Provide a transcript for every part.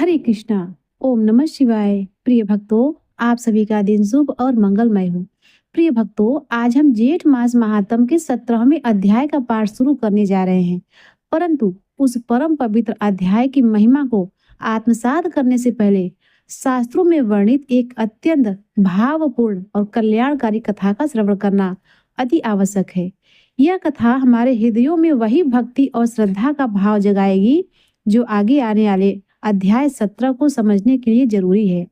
हरे कृष्णा। ओम नमः शिवाय। प्रिय भक्तों, आप सभी का दिन शुभ और मंगलमय हो। प्रिय भक्तों, आज हम जेठ मास महात्म के 17वें अध्याय का पाठ शुरू करने जा रहे हैं। परंतु उस परम पवित्र अध्याय की महिमा को आत्मसात करने से पहले शास्त्रों में वर्णित एक अत्यंत भावपूर्ण और कल्याणकारी कथा का श्रवण करना अति आवश्यक है। यह कथा हमारे हृदयों में वही भक्ति और श्रद्धा का भाव जगाएगी जो आगे आने वाले अध्याय 17 को समझने के लिए जरूरी है।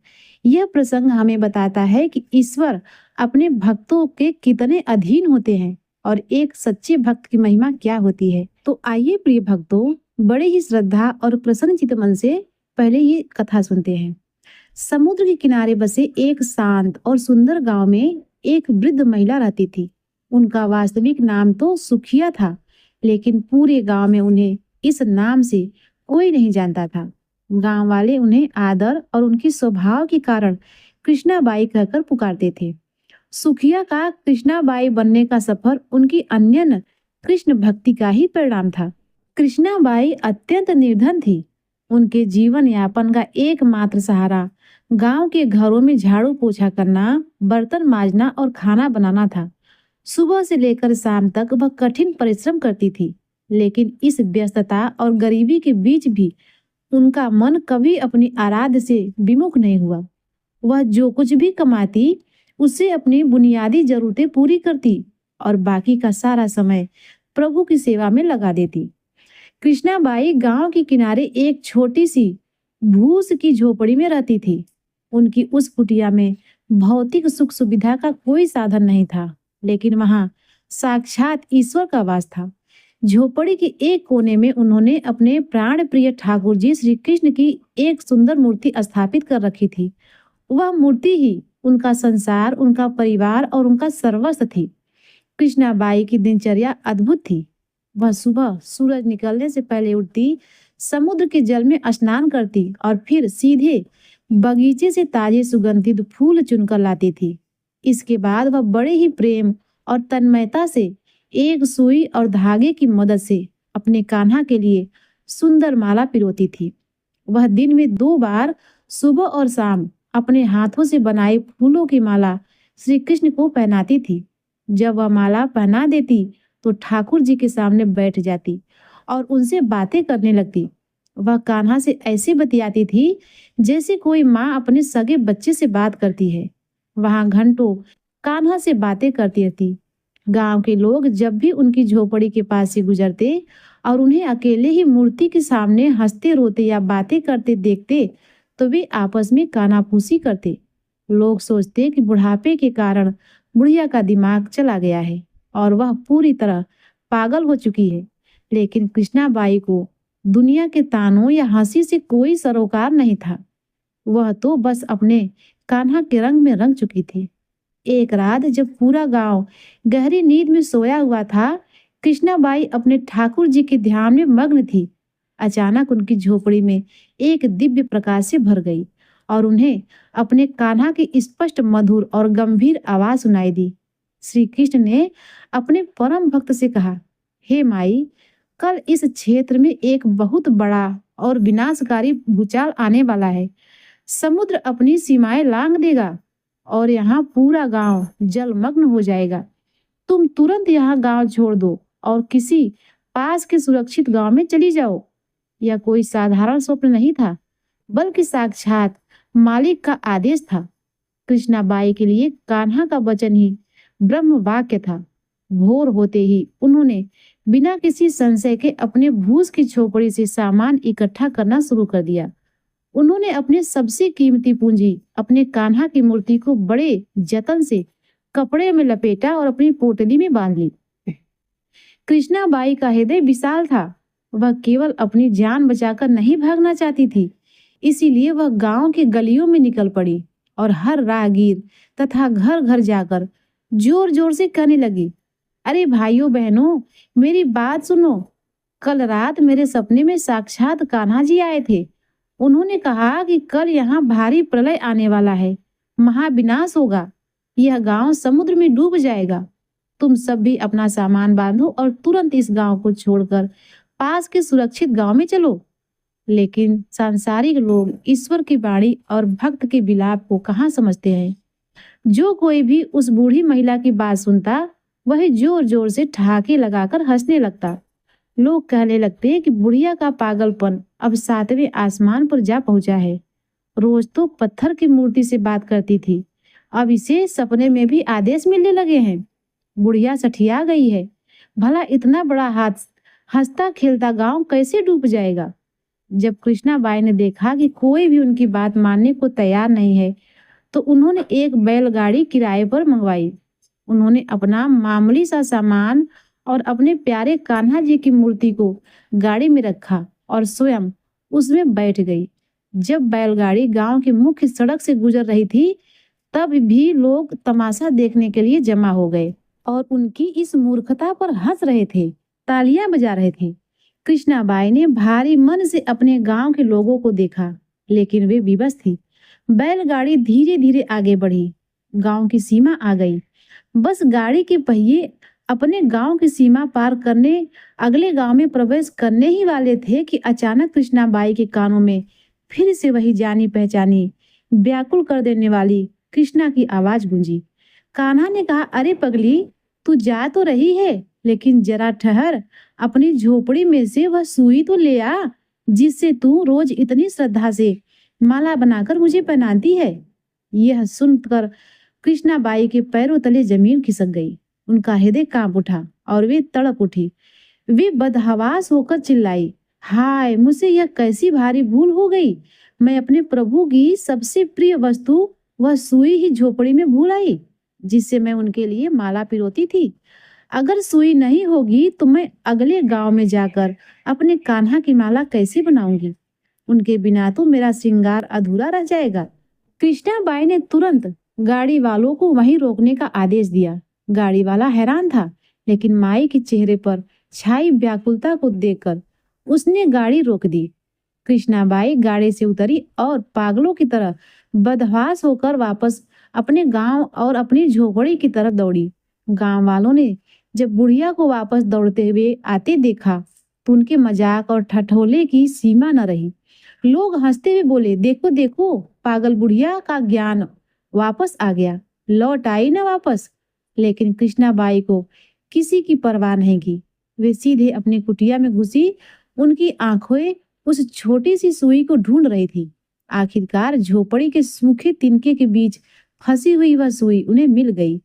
यह प्रसंग हमें बताता है कि ईश्वर अपने भक्तों के कितने अधीन होते हैं और एक सच्चे भक्त की महिमा क्या होती है। तो आइए प्रिय भक्तों, बड़े ही श्रद्धा और प्रसन्न चित्त मन से पहले ये कथा सुनते हैं। समुद्र के किनारे बसे एक शांत और सुंदर गांव में एक वृद्ध महिला रहती थी। उनका वास्तविक नाम तो सुखिया था, लेकिन पूरे गांव में उन्हें इस नाम से कोई नहीं जानता था। गांव वाले उन्हें आदर और उनकी स्वभाव के कारण कृष्णाबाई कहकर पुकारते थे। सुखिया का कृष्णाबाई बनने का सफर उनकी अन्य कृष्ण भक्ति का ही परिणाम था। कृष्णाबाई अत्यंत निर्धन थी। उनके जीवन यापन का एकमात्र सहारा गांव के घरों में झाड़ू पोछा करना, बर्तन मांजना और खाना बनाना था। सुबह से लेकर शाम तक वह कठिन परिश्रम करती थी, लेकिन इस व्यस्तता और गरीबी के बीच भी उनका मन कभी अपनी आराध्य से विमुख नहीं हुआ। वह जो कुछ भी कमाती उससे अपनी बुनियादी जरूरतें पूरी करती और बाकी का सारा समय प्रभु की सेवा में लगा देती। कृष्णाबाई गांव के किनारे एक छोटी सी भूस की झोपड़ी में रहती थी। उनकी उस कुटिया में भौतिक सुख सुविधा का कोई साधन नहीं था, लेकिन वहां साक्षात ईश्वर का वास था। झोपड़ी के एक कोने में उन्होंने अपने प्राण प्रिय ठाकुर जी श्री कृष्ण की एक सुंदर मूर्ति स्थापित कर रखी थी। वह मूर्ति ही उनका संसार, उनका परिवार और उनका सर्वस्व थी। कृष्णाबाई की दिनचर्या अद्भुत थी। वह सुबह सूरज निकलने से पहले उठती, समुद्र के जल में स्नान करती और फिर सीधे बगीचे से ताजे सुगंधित फूल चुनकर लाती थी। इसके बाद वह बड़े ही प्रेम और तन्मयता से एक सुई और धागे की मदद से अपने कान्हा के लिए सुंदर माला पिरोती थी। वह दिन में 2 बार सुबह और शाम अपने हाथों से बनाई फूलों की माला श्री कृष्ण को पहनाती थी। जब वह माला पहना देती तो ठाकुर जी के सामने बैठ जाती और उनसे बातें करने लगती। वह कान्हा से ऐसे बतियाती थी जैसे कोई माँ अपने सगे बच्चे से बात करती है। वहां घंटों कान्हा से बातें करती रहती। गांव के लोग जब भी उनकी झोपड़ी के पास से गुजरते और उन्हें अकेले ही मूर्ति के सामने हंसते रोते या बातें करते देखते तो वे आपस में कानाफूसी करते। लोग सोचते कि बुढ़ापे के कारण बुढ़िया का दिमाग चला गया है और वह पूरी तरह पागल हो चुकी है। लेकिन कृष्णाबाई को दुनिया के तानों या हंसी से कोई सरोकार नहीं था। वह तो बस अपने कान्हा के रंग में रंग चुकी थी। एक रात जब पूरा गांव गहरी नींद में सोया हुआ था, कृष्णाबाई अपने ठाकुर जी के ध्यान में मग्न थी। अचानक उनकी झोपड़ी में एक दिव्य प्रकाश से भर गई और उन्हें अपने कान्हा की स्पष्ट मधुर और गंभीर आवाज सुनाई दी। श्री कृष्ण ने अपने परम भक्त से कहा, हे माई, कल इस क्षेत्र में एक बहुत बड़ा और विनाशकारी भूचाल आने वाला है। समुद्र अपनी सीमाएं लांघ देगा और यहाँ पूरा गांव जलमग्न हो जाएगा। तुम तुरंत यहाँ गांव छोड़ दो और किसी पास के सुरक्षित गांव में चली जाओ। यह कोई साधारण स्वप्न नहीं था, बल्कि साक्षात मालिक का आदेश था। कृष्णाबाई के लिए कान्हा का वचन ही ब्रह्म वाक्य था। भोर होते ही उन्होंने बिना किसी संशय के अपने भूस की झोपड़ी से सामान इकट्ठा करना शुरू कर दिया। उन्होंने अपने सबसे कीमती पूंजी अपने कान्हा की मूर्ति को बड़े जतन से कपड़े में लपेटा और अपनी पोटली में बांध ली। कृष्णाबाई का हृदय विशाल था। वह केवल अपनी जान बचाकर नहीं भागना चाहती थी, इसीलिए वह गांव के गलियों में निकल पड़ी और हर राहगीर तथा घर घर जाकर जोर जोर से कहने लगी, अरे भाइयों बहनों, मेरी बात सुनो। कल रात मेरे सपने में साक्षात कान्हा जी आए थे। उन्होंने कहा कि कल यहाँ भारी प्रलय आने वाला है, महाविनाश होगा, यह गांव समुद्र में डूब जाएगा। तुम सब भी अपना सामान बांधो और तुरंत इस गांव को छोड़कर पास के सुरक्षित गांव में चलो। लेकिन सांसारिक लोग ईश्वर की वाणी और भक्त के विलाप को कहाँ समझते हैं। जो कोई भी उस बूढ़ी महिला की बात सुनता, वह जोर जोर से ठहाके लगाकर हंसने लगता। लोग कहने लगते कि बुढ़िया का पागलपन अब सातवें आसमान पर जा पहुंचा है। रोज तो पत्थर की मूर्ति से बात करती थी, अब इसे सपने में भी आदेश मिलने लगे हैं। बुढ़िया सठिया गई है। भला इतना बड़ा हाथ हंसता खेलता गांव कैसे डूब जाएगा। जब कृष्णाबाई ने देखा कि कोई भी उनकी बात मानने को तैयार नहीं है, तो उन्होंने एक बैलगाड़ी किराए पर मंगवाई। उन्होंने अपना मामूली सा सामान और अपने प्यारे कान्हा जी की मूर्ति को गाड़ी में रखा और स्वयं उसमें बैठ गई। जब बैलगाड़ी गांव की मुख्य सड़क से गुजर रही थी, तब भी लोग तमाशा देखने के लिए जमा हो गए और उनकी इस मूर्खता पर हंस रहे थे, तालियां बजा रहे थे। कृष्णाबाई ने भारी मन से अपने गांव के लोगों को देखा, लेकिन वे विवश थी। बैलगाड़ी धीरे धीरे आगे बढ़ी, गांव की सीमा आ गई। बस गाड़ी के पहिए अपने गांव की सीमा पार करने अगले गांव में प्रवेश करने ही वाले थे कि अचानक कृष्णाबाई के कानों में फिर से वही जानी पहचानी, व्याकुल कर देने वाली कृष्णा की आवाज गूंजी। कान्हा ने कहा, अरे पगली, तू जा तो रही है, लेकिन जरा ठहर। अपनी झोपड़ी में से वह सुई तो ले आ, जिससे तू रोज इतनी श्रद्धा से माला बनाकर मुझे पहनाती है। यह सुनकर कृष्णाबाई के पैरों तले जमीन खिसक गई। उनका हृदय कांप उठा और वे तड़प उठी। वे बदहवास होकर चिल्लाई, हाय, मुझसे यह कैसी भारी भूल हो गई। मैं अपने प्रभु की सबसे प्रिय वस्तु वह सुई ही झोपड़ी में भूल आई, जिससे मैं उनके लिए माला पिरोती थी। अगर सुई नहीं होगी तो मैं अगले गांव में जाकर अपने कान्हा की माला कैसे बनाऊंगी। उनके बिना तो मेरा श्रृंगार अधूरा रह जाएगा। कृष्णाबाई ने तुरंत गाड़ी वालों को वहीं रोकने का आदेश दिया। गाड़ी वाला हैरान था, लेकिन माई के चेहरे पर छाई व्याकुलता को देखकर उसने गाड़ी रोक दी। कृष्णाबाई गाड़ी से उतरी और पागलों की तरह बदहवास होकर वापस अपने गांव और अपनी झोपड़ी की तरफ दौड़ी। गांव वालों ने जब बुढ़िया को वापस दौड़ते हुए आते देखा, तो उनके मजाक और ठठोले की सीमा न रही। लोग हंसते हुए बोले, देखो देखो, पागल बुढ़िया का ज्ञान वापस आ गया, लौट आई ना वापस। लेकिन कृष्णाबाई को किसी की परवाह नहीं की। वे सीधे अपनी कुटिया में घुसी। उनकी आंखें उस छोटी सी सुई को ढूंढ रही थी। आखिरकार झोपड़ी के सूखे तिनके के बीच फंसी हुई वह सुई उन्हें मिल गई।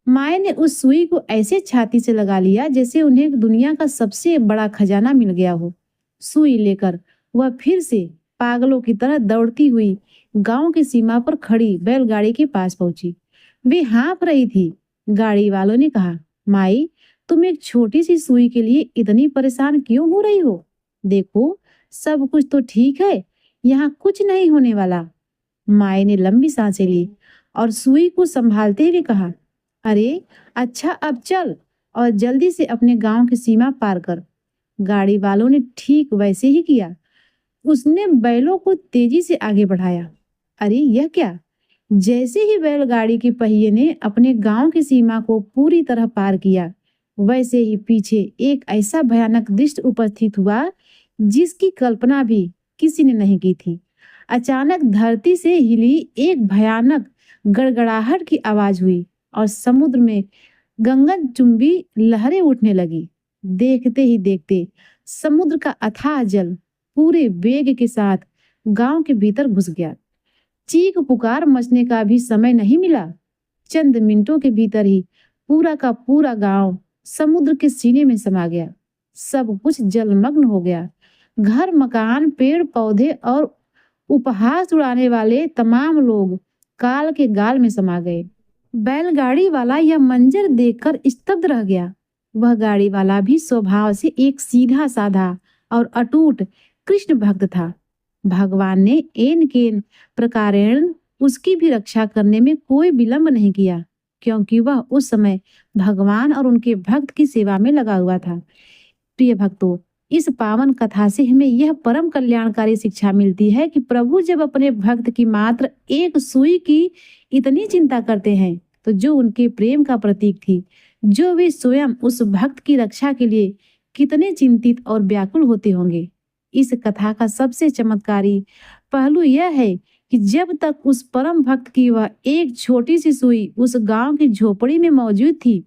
माए ने उस सुई को ऐसे छाती से लगा लिया जैसे उन्हें दुनिया का सबसे बड़ा खजाना मिल गया हो। सुई लेकर वह फिर से पागलों की तरह दौड़ती हुई गांव की सीमा पर खड़ी बैलगाड़ी के पास पहुंची। वे हाँफ रही थी। गाड़ी वालों ने कहा, माई, तुम एक छोटी सी सुई के लिए इतनी परेशान क्यों हो रही हो? देखो, सब कुछ तो ठीक है, यहाँ कुछ नहीं होने वाला। माई ने लंबी सांसें ली और सुई को संभालते हुए कहा, अरे अच्छा, अब चल और जल्दी से अपने गांव की सीमा पार कर। गाड़ी वालों ने ठीक वैसे ही किया। उसने बैलों को तेजी से आगे बढ़ाया। अरे यह क्या! जैसे ही बैलगाड़ी के पहिए ने अपने गांव की सीमा को पूरी तरह पार किया, वैसे ही पीछे एक ऐसा भयानक दृश्य उपस्थित हुआ जिसकी कल्पना भी किसी ने नहीं की थी। अचानक धरती से हिली एक भयानक गड़गड़ाहट की आवाज हुई और समुद्र में गगन चुंबी लहरें उठने लगी। देखते ही देखते समुद्र का अथाह जल पूरे वेग के साथ गांव के भीतर घुस गया। चीख पुकार मचने का भी समय नहीं मिला। चंद मिनटों के भीतर ही पूरा का पूरा गांव समुद्र के सीने में समा गया। सब कुछ जलमग्न हो गया। घर मकान, पेड़ पौधे और उपहास उड़ाने वाले तमाम लोग काल के गाल में समा गए। बैलगाड़ी वाला यह मंजर देखकर स्तब्ध रह गया। वह गाड़ी वाला भी स्वभाव से एक सीधा साधा और अटूट कृष्ण भक्त था। भगवान ने एन केन प्रकारेण उसकी भी रक्षा करने में कोई विलंब नहीं किया, क्योंकि वह उस समय भगवान और उनके भक्त की सेवा में लगा हुआ था। प्रिय भक्तों, इस पावन कथा से हमें यह परम कल्याणकारी शिक्षा मिलती है कि प्रभु जब अपने भक्त की मात्र एक सुई की इतनी चिंता करते हैं, तो जो उनके प्रेम का प्रतीक थी, जो वे स्वयं उस भक्त की रक्षा के लिए कितने चिंतित और व्याकुल होते होंगे। इस कथा का सबसे चमत्कारी पहलू यह है कि जब तक उस परम भक्त की वह एक छोटी सी सुई उस गांव की झोपड़ी में मौजूद थी,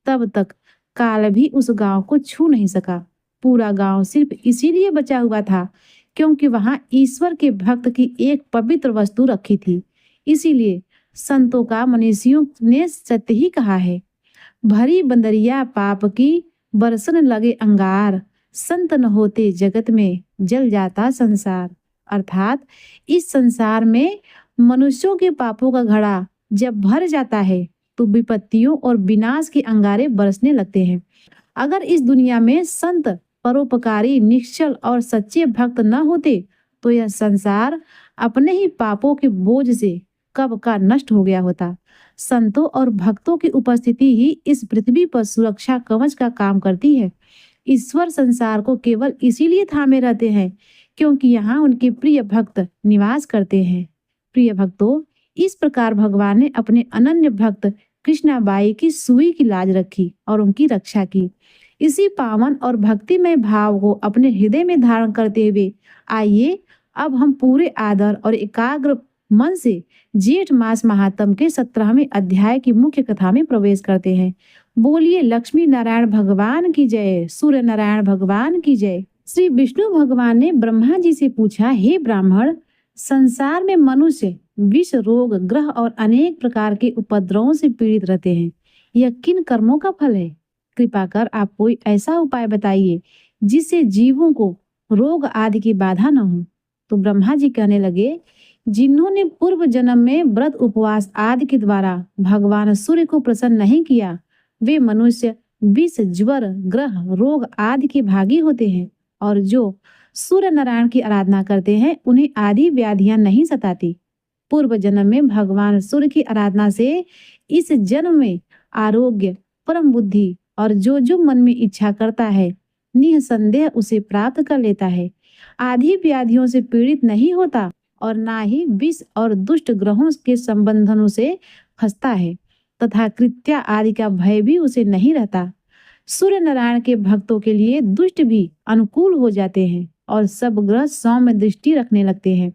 तब तक काल भी उस गांव को छू नहीं सका। पूरा गांव सिर्फ इसीलिए बचा हुआ था क्योंकि वहां ईश्वर के भक्त की एक पवित्र वस्तु रखी थी। इसीलिए संतों का मनीषियों ने सत्य ही कहा है, भरी बंदरिया पाप की बरसन लगे अंगार, संत न होते जगत में जल जाता संसार। अर्थात इस संसार में मनुष्यों के पापों का घड़ा जब भर जाता है तो विपत्तियों और विनाश के अंगारे बरसने लगते हैं। अगर इस दुनिया में संत, परोपकारी, निश्चल और सच्चे भक्त न होते तो यह संसार अपने ही पापों के बोझ से कब का नष्ट हो गया होता। संतों और भक्तों की उपस्थिति ही इस पृथ्वी पर सुरक्षा कवच का काम करती है। ईश्वर संसार को केवल इसीलिए थामे रहते हैं क्योंकि यहाँ उनके प्रिय भक्त निवास करते हैं। प्रिय भक्तों, इस प्रकार भगवान ने अपने अनन्य भक्त कृष्णाबाई की सुई की लाज रखी और उनकी रक्षा की। इसी पावन और भक्तिमय भाव को अपने हृदय में धारण करते हुए आइए अब हम पूरे आदर और एकाग्र मन से जेठ मास महात्म के 17वें अध्याय की मुख्य कथा में प्रवेश करते हैं। बोलिए लक्ष्मी नारायण भगवान की जय, सूर्य नारायण भगवान की जय। श्री विष्णु भगवान ने ब्रह्मा जी से पूछा, हे ब्राह्मण, संसार में मनुष्य विष, रोग, ग्रह और अनेक प्रकार के उपद्रवों से पीड़ित रहते हैं। यह किन कर्मों का फल है? कृपा कर आप कोई ऐसा उपाय बताइए जिससे जीवों को रोग आदि की बाधा न हो। तो ब्रह्मा जी कहने लगे, जिन्होंने पूर्व जन्म में व्रत, उपवास आदि के द्वारा भगवान सूर्य को प्रसन्न नहीं किया, वे मनुष्य विष, ज्वर, ग्रह, रोग आदि के भागी होते हैं। और जो सूर्य नारायण की आराधना करते हैं उन्हें आदि व्याधियां नहीं सताती। पूर्व जन्म में भगवान सूर्य की आराधना से इस जन्म में आरोग्य, परम बुद्धि और जो मन में इच्छा करता है निसंदेह उसे प्राप्त कर लेता है। आदि व्याधियों से पीड़ित नहीं होता और ना ही विष और दुष्ट ग्रहों के संबंधनों से फंसता है तथा कृत्या आदि का भय भी उसे नहीं रहता। सूर्य नारायण के भक्तों के लिए दुष्ट भी अनुकूल हो जाते हैं और सब ग्रह सौम्य दृष्टि रखने लगते हैं।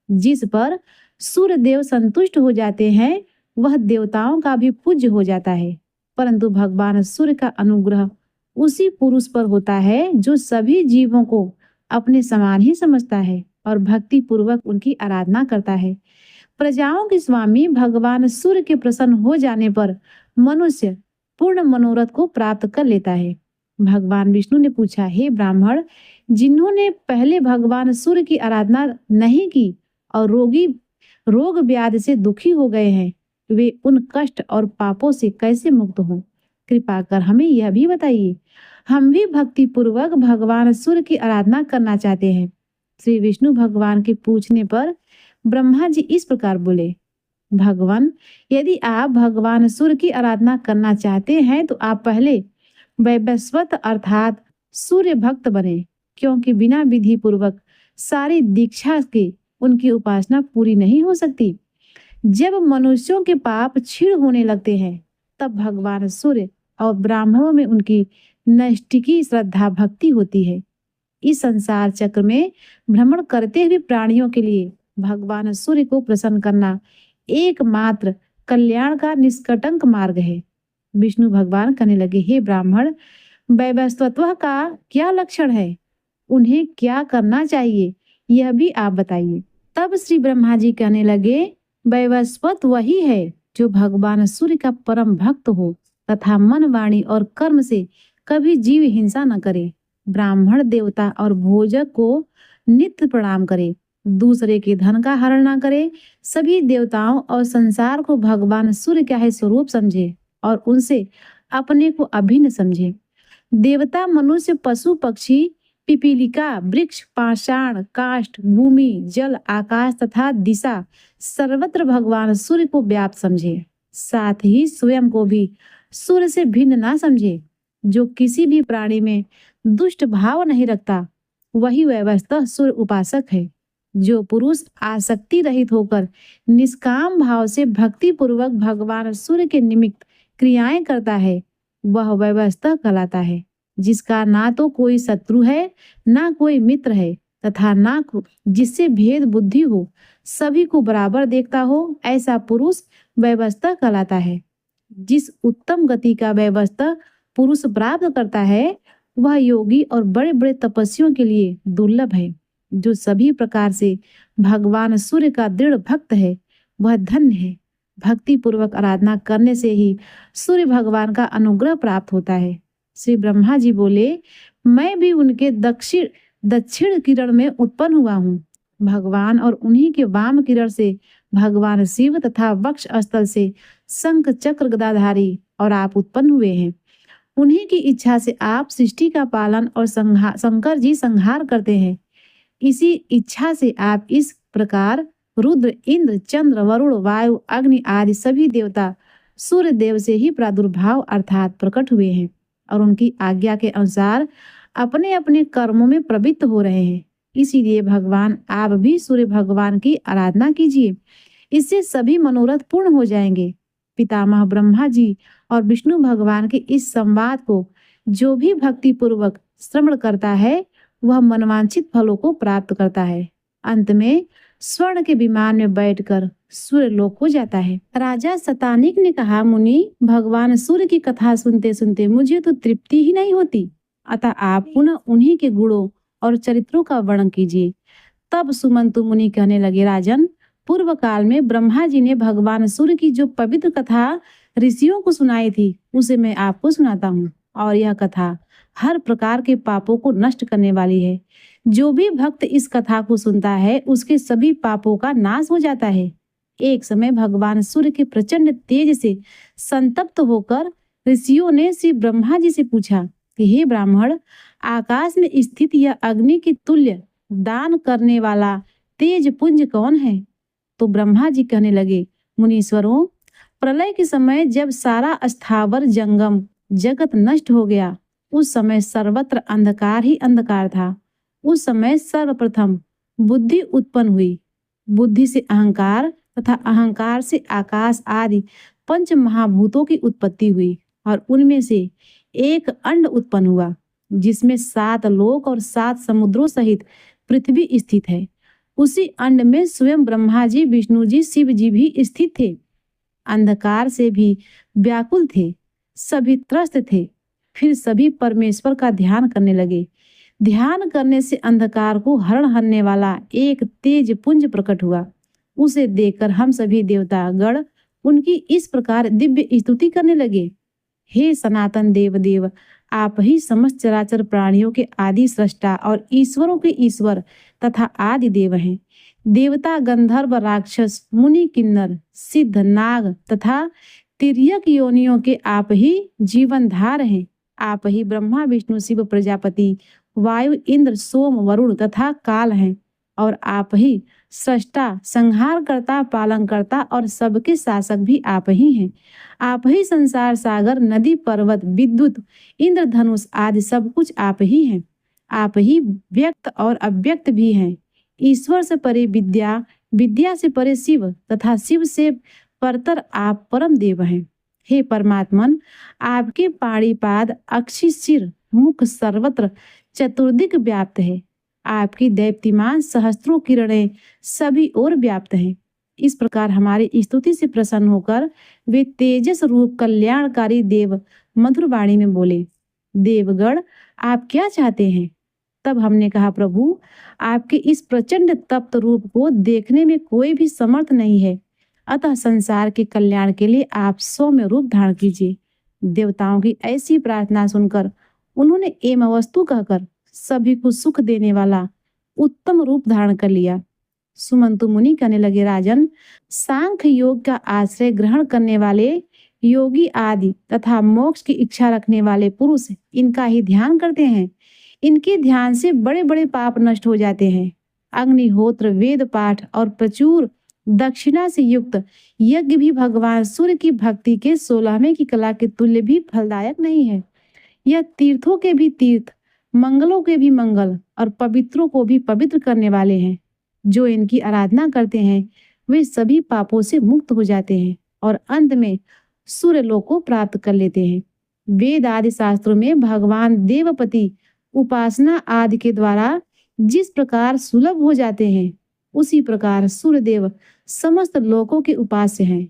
जिस पर सूर्य देव संतुष्ट हो जाते हैं वह देवताओं का भी पूज्य हो जाता है। परंतु भगवान सूर्य का अनुग्रह उसी पुरुष पर होता है जो सभी जीवों को अपने समान ही समझता है और भक्ति पूर्वक उनकी आराधना करता है। प्रजाओं के स्वामी भगवान सूर्य के प्रसन्न हो जाने पर मनुष्य पूर्ण मनोरथ को प्राप्त कर लेता है। भगवान विष्णु ने पूछा, हे ब्राह्मण, जिन्होंने पहले भगवान सूर्य की आराधना नहीं की और रोग व्याधि से दुखी हो गए हैं, वे उन कष्ट और पापों से कैसे मुक्त हों? कृपा कर हमें यह भी बताइए। हम भी भक्ति पूर्वक भगवान सूर्य की आराधना करना चाहते हैं। श्री विष्णु भगवान के पूछने पर ब्रह्मा जी इस प्रकार बोले, भगवान, यदि आप भगवान सूर्य की आराधना करना चाहते हैं तो आप पहले वैवस्वत अर्थात सूर्य भक्त बने, क्योंकि बिना विधि पूर्वक सारी दीक्षा के उनकी उपासना पूरी नहीं हो सकती। जब मनुष्यों के पाप क्षीण होने लगते हैं तब भगवान सूर्य और ब्राह्मणों में उनकी नैष्ठिकी श्रद्धा भक्ति होती है। इस संसार चक्र में भ्रमण करते हुए प्राणियों के लिए भगवान सूर्य को प्रसन्न करना एकमात्र कल्याण का निष्कटंक मार्ग है। विष्णु भगवान कहने लगे, हे ब्राह्मण, वैवस्वत्व का क्या लक्षण है? उन्हें क्या करना चाहिए यह भी आप बताइए। तब श्री ब्रह्मा जी कहने लगे, वैवस्वत वही है जो भगवान सूर्य का परम भक्त हो तथा मन, वाणी और कर्म से कभी जीव हिंसा न करे, ब्राह्मण, देवता और भोजक को नित्य प्रणाम करे, दूसरे के धन का हरण न करे, सभी देवताओं और संसार को भगवान सूर्य का ही स्वरूप समझे और उनसे अपने को अभिन्न समझे। देवता, मनुष्य, पशु, पक्षी, पिपीलिका, वृक्ष, पाषाण, काष्ठ, भूमि, जल, आकाश तथा दिशा सर्वत्र भगवान सूर्य को व्याप्त समझे। साथ ही स्वयं को भी सूर्य से भिन्न ना समझे। जो किसी भी प्राणी में दुष्ट भाव नहीं रखता वही वैवस्वत सूर्य उपासक है। जो पुरुष आसक्ति रहित होकर निष्काम भाव से भक्ति पूर्वक भगवान सूर्य के निमित्त क्रियाएं करता है वह वैवस्वत कहलाता है। जिसका ना तो कोई शत्रु है ना कोई मित्र है, तथा नाक जिससे भेद बुद्धि हो, सभी को बराबर देखता हो, ऐसा पुरुष व्यवस्था कहलाता है। जिस उत्तम गति का व्यवस्था पुरुष प्राप्त करता है, वह योगी और बड़े बड़े तपस्वियों के लिए दुर्लभ है। जो सभी प्रकार से भगवान सूर्य का दृढ़ भक्त है, वह धन्य है। भक्ति पूर्वक आराधना करने से ही सूर्य भगवान का अनुग्रह प्राप्त होता है। श्री ब्रह्मा जी बोले, मैं भी उनके दक्षिण दक्षिण किरण में उत्पन्न हुआ हूँ। भगवान और उन्हीं के वाम किरण से भगवान शिव तथा वक्ष स्थल से शंख चक्र गदाधारी और आप उत्पन्न हुए हैं। उन्हीं की इच्छा से आप सृष्टि का पालन और शंकर जी संहार करते हैं। इसी इच्छा से आप इस प्रकार रुद्र, इंद्र, चंद्र, वरुण, वायु, अग्नि आदि सभी देवता सूर्य देव से ही प्रादुर्भाव अर्थात प्रकट हुए हैं और उनकी आज्ञा के अनुसार अपने अपने कर्मों में प्रवृत्त हो रहे हैं। इसीलिए भगवान आप भी सूर्य भगवान की आराधना कीजिए, इससे सभी मनोरथ पूर्ण हो जाएंगे। पितामह ब्रह्मा जी और विष्णु भगवान के इस संवाद को जो भी भक्ति पूर्वक श्रवण करता है, वह मनवांछित फलों को प्राप्त करता है। अंत में स्वर्ण के विमान में बैठकर सूर्य लोक हो जाता है। राजा शतानिक ने कहा, मुनि, भगवान सूर्य की कथा सुनते सुनते मुझे तो तृप्ति ही नहीं होती, अतः आप पुनः उन्हीं के गुणों और चरित्रों का वर्णन कीजिए। तब सुमंतु मुनि कहने लगे, राजन, पूर्व काल में ब्रह्मा जी ने भगवान सूर्य की जो पवित्र कथा ऋषियों को सुनाई थी, उसे मैं आपको सुनाता हूँ। और यह कथा हर प्रकार के पापों को नष्ट करने वाली है। जो भी भक्त इस कथा को सुनता है, उसके सभी पापों का नाश हो जाता है। एक समय भगवान सूर्य के प्रचंड तेज से संतप्त होकर ऋषियों ने श्री ब्रह्मा जी से पूछा कि हे ब्राह्मण, आकाश में स्थित यह अग्नि की तुल्य दान करने वाला तेज पुंज कौन है? तो ब्रह्मा जी कहने लगे, मुनीश्वरों, प्रलय के समय जब सारा स्थावर जंगम जगत नष्ट हो गया, उस समय सर्वत्र अंधकार ही अंधकार था। उस समय सर्वप्रथम बुद्धि उत्पन्न हुई। बुद्धि से अहंकार तथा अहंकार से आकाश आदि पंच महाभूतों की उत्पत्ति हुई और उनमें से एक अंड उत्पन्न हुआ, जिसमें 7 लोक और 7 समुद्रों सहित पृथ्वी स्थित है। उसी अंड में स्वयं ब्रह्मा जी, विष्णु जी, शिव जी भी स्थित थे। अंधकार से भी व्याकुल थे, सभी त्रस्त थे। फिर सभी परमेश्वर का ध्यान करने लगे। ध्यान करने से अंधकार को हरण करने वाला एक तेज पुंज प्रकट हुआ। उसे देखकर हम सभी देवता गण उनकी इस प्रकार दिव्य स्तुति करने लगे, हे सनातन देव, आप ही समस्त चराचर प्राणियों के आदि सृष्टा और ईश्वरों के ईश्वर तथा आदि देव हैं। देवता, गंधर्व, राक्षस, मुनि, किन्नर, सिद्ध, नाग तथा तिर्यक योनियों के आप ही जीवनधार हैं। आप ही ब्रह्मा, विष्णु, शिव, प्रजापति, वायु, इंद्र, सोम, वरुण तथा काल हैं और आप ही सृष्टा, संहार करता, पालन करता और सबके शासक भी आप ही हैं। आप ही संसार सागर, नदी, पर्वत, विद्युत, इंद्रधनुष आदि सब कुछ आप ही हैं। आप ही व्यक्त और अव्यक्त भी हैं। ईश्वर से परे विद्या, विद्या से परे शिव तथा शिव से परतर आप परम देव हैं। हे परमात्मन, आपके पाणिपाद, अक्षि, सिर, मुख सर्वत्र चतुर्दिक व्याप्त है। आपकी दैप्तिमान सहस्त्रों किरणें सभी ओर व्याप्त हैं। इस प्रकार हमारी स्तुति से प्रसन्न होकर वे तेजस रूप कल्याणकारी देव मधुर वाणी में बोले, देवगण, आप क्या चाहते हैं? तब हमने कहा, प्रभु, आपके इस प्रचंड तप्त रूप को देखने में कोई भी समर्थ नहीं है, अतः संसार के कल्याण के लिए आप सौम्य रूप धारण कीजिए। देवताओं की ऐसी प्रार्थना सुनकर उन्होंने एम वस्तु कहकर सभी को सुख देने वाला उत्तम रूप धारण कर लिया। सुमंतु मुनि कहने लगे, राजन, सांख्य योग का आश्रय ग्रहण करने वाले योगी आदि तथा मोक्ष की इच्छा रखने वाले पुरुष इनका ही ध्यान करते हैं। इनके ध्यान से बड़े बड़े पाप नष्ट हो जाते हैं। अग्निहोत्र, वेद पाठ और प्रचुर दक्षिणा से युक्त यज्ञ भी भगवान सूर्य की भक्ति के 16वें की कला के तुल्य भी फलदायक नहीं है। यह तीर्थों के भी तीर्थ, मंगलों के भी मंगल और पवित्रों को भी पवित्र करने वाले हैं। जो इनकी आराधना करते हैं वे सभी पापों से मुक्त हो जाते हैं और अंत में सूर्य लोक को प्राप्त कर लेते हैं। वेद आदि शास्त्रों में भगवान देवपति उपासना आदि के द्वारा जिस प्रकार सुलभ हो जाते हैं, उसी प्रकार सूर्यदेव समस्त लोकों के उपास्य हैं।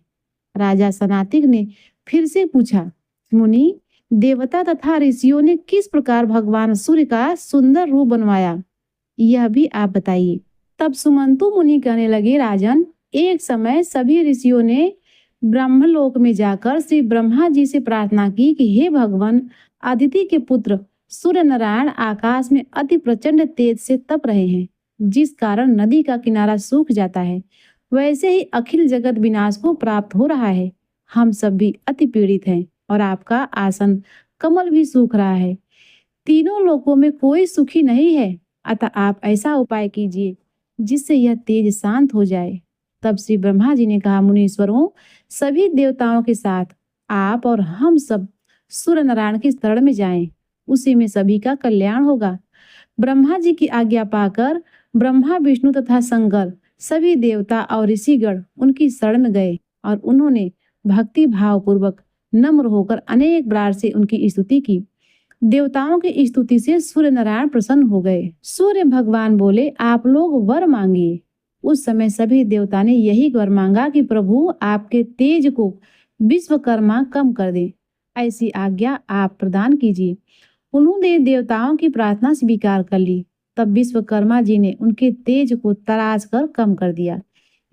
राजा सनातिक ने फिर से पूछा, मुनि, देवता तथा ऋषियों ने किस प्रकार भगवान सूर्य का सुंदर रूप बनवाया, यह भी आप बताइए। तब सुमंतु मुनि कहने लगे, राजन, एक समय सभी ऋषियों ने ब्रह्मलोक में जाकर श्री ब्रह्मा जी से प्रार्थना की कि हे भगवान, अदिति के पुत्र सूर्य नारायण आकाश में अति प्रचंड तेज से तप रहे हैं, जिस कारण नदी का किनारा सूख जाता है। वैसे ही अखिल जगत विनाश को प्राप्त हो रहा है। हम सब भी अति पीड़ित हैं और आपका आसन कमल भी सूख रहा है। तीनों लोकों में कोई सुखी नहीं है। अतः आप ऐसा उपाय कीजिए जिससे यह तेज शांत हो जाए। तब श्री ब्रह्मा जी ने कहा, मुनीश्वरों, सभी देवताओं के साथ आप और हम सब सूर्य नारायण की शरण में जाएं, उसी में सभी का कल्याण होगा। ब्रह्मा जी की आज्ञा पाकर ब्रह्मा, विष्णु तथा शंकर सभी देवता और ऋषिगण उनकी शरण में गए और उन्होंने भक्ति भाव पूर्वक नम्र होकर अनेक बार से उनकी स्तुति की। देवताओं की स्तुति से सूर्य नारायण प्रसन्न हो गए। सूर्य भगवान बोले, आप लोग वर मांगिए। उस समय सभी देवता ने यही वर मांगा कि प्रभु आपके तेज को विश्वकर्मा कम कर दे, ऐसी आज्ञा आप प्रदान कीजिए। उन्होंने देवताओं की प्रार्थना स्वीकार कर ली। तब विश्वकर्मा जी ने उनके तेज को तराश कर कम कर दिया।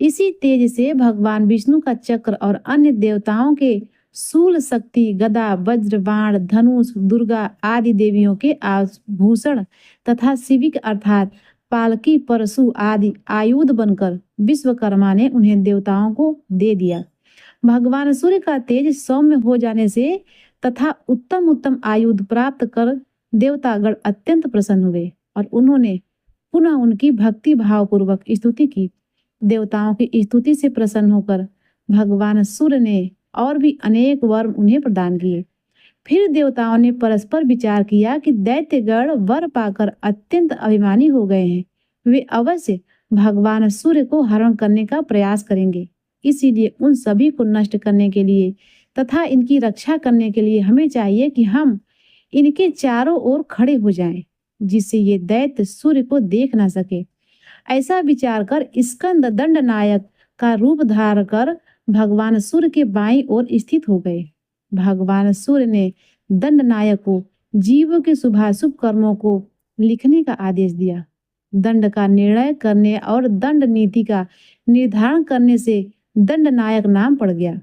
इसी तेज से भगवान विष्णु का चक्र और अन्य देवताओं के शूल, शक्ति, गदा, वज्र, बाण, धनुष, दुर्गा आदि देवियों के आभूषण तथा शिविक अर्थात पालकी, परशु आदि आयुध बनकर विश्वकर्मा ने उन्हें देवताओं को दे दिया। भगवान सूर्य का तेज सौम्य हो जाने से तथा उत्तम उत्तम आयुध प्राप्त कर देवतागण अत्यंत प्रसन्न हुए और उन्होंने पुनः उनकी भक्ति भाव पूर्वक स्तुति की। देवताओं की स्तुति से प्रसन्न होकर भगवान सूर्य ने और भी अनेक वर उन्हें प्रदान किए। फिर देवताओं ने परस्पर विचार किया कि दैत्यगण वर पाकर अत्यंत अभिमानी हो गए हैं, वे अवश्य भगवान सूर्य को हरण करने का प्रयास करेंगे। इसीलिए उन सभी को नष्ट करने के लिए तथा इनकी रक्षा करने के लिए हमें चाहिए कि हम इनके चारों ओर खड़े हो जाएं, जिससे ये दैत्य सूर्य को देख ना सके। ऐसा विचार कर स्कंद दंड नायक का रूप धार कर भगवान सूर्य के बाईं ओर स्थित हो गए। भगवान सूर्य ने दंड नायक को जीवों के शुभाशुभ कर्मों को लिखने का आदेश दिया। दंड का निर्णय करने और दंड नीति का निर्धारण करने से दंड नायक नाम पड़ गया।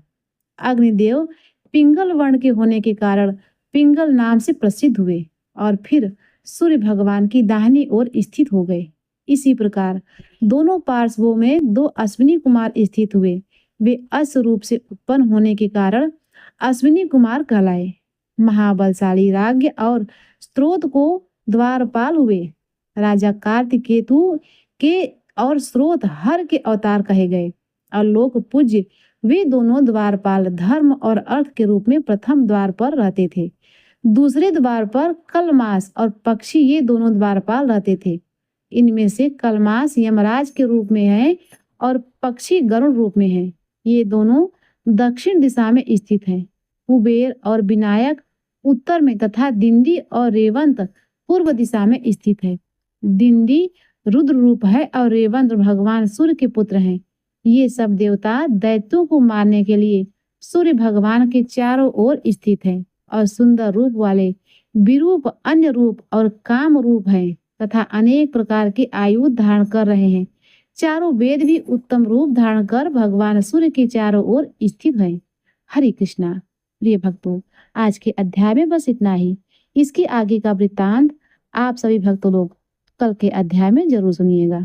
अग्निदेव पिंगल वर्ण के होने के कारण पिंगल नाम से प्रसिद्ध हुए और फिर सूर्य भगवान की दाहिनी ओर स्थित हो गए। इसी प्रकार दोनों पार्श्वों में दो अश्विनी कुमार स्थित हुए। वे अश्व रूप से उत्पन्न होने के कारण अश्विनी कुमार कहलाए। महाबलशाली राज्ञ और स्रोत को द्वारपाल हुए। राजा कार्तिकेतु के और स्रोत हर के अवतार कहे गए और लोक पूज्य वे दोनों द्वारपाल धर्म और अर्थ के रूप में प्रथम द्वार पर रहते थे। दूसरे द्वार पर कलमास और पक्षी ये दोनों द्वारपाल रहते थे। इनमें से कलमास यमराज के रूप में है और पक्षी गरुड़ रूप में है। ये दोनों दक्षिण दिशा में स्थित हैं। कुबेर और विनायक उत्तर में तथा दिंडी और रेवंत पूर्व दिशा में स्थित है। दिंडी रुद्र रूप है और रेवंत भगवान सूर्य के पुत्र हैं। ये सब देवता दैत्यों को मारने के लिए सूर्य भगवान के चारों ओर स्थित हैं और सुंदर रूप वाले विरूप, अन्य रूप और काम रूप हैं तथा अनेक प्रकार के आयुध धारण कर रहे हैं। चारों वेद भी उत्तम रूप धारण कर भगवान सूर्य के चारों ओर स्थित हैं। हरे कृष्णा। प्रिय भक्तों, आज के अध्याय में बस इतना ही। इसके आगे का वृत्तांत आप सभी भक्तों लोग कल के अध्याय में जरूर सुनिएगा।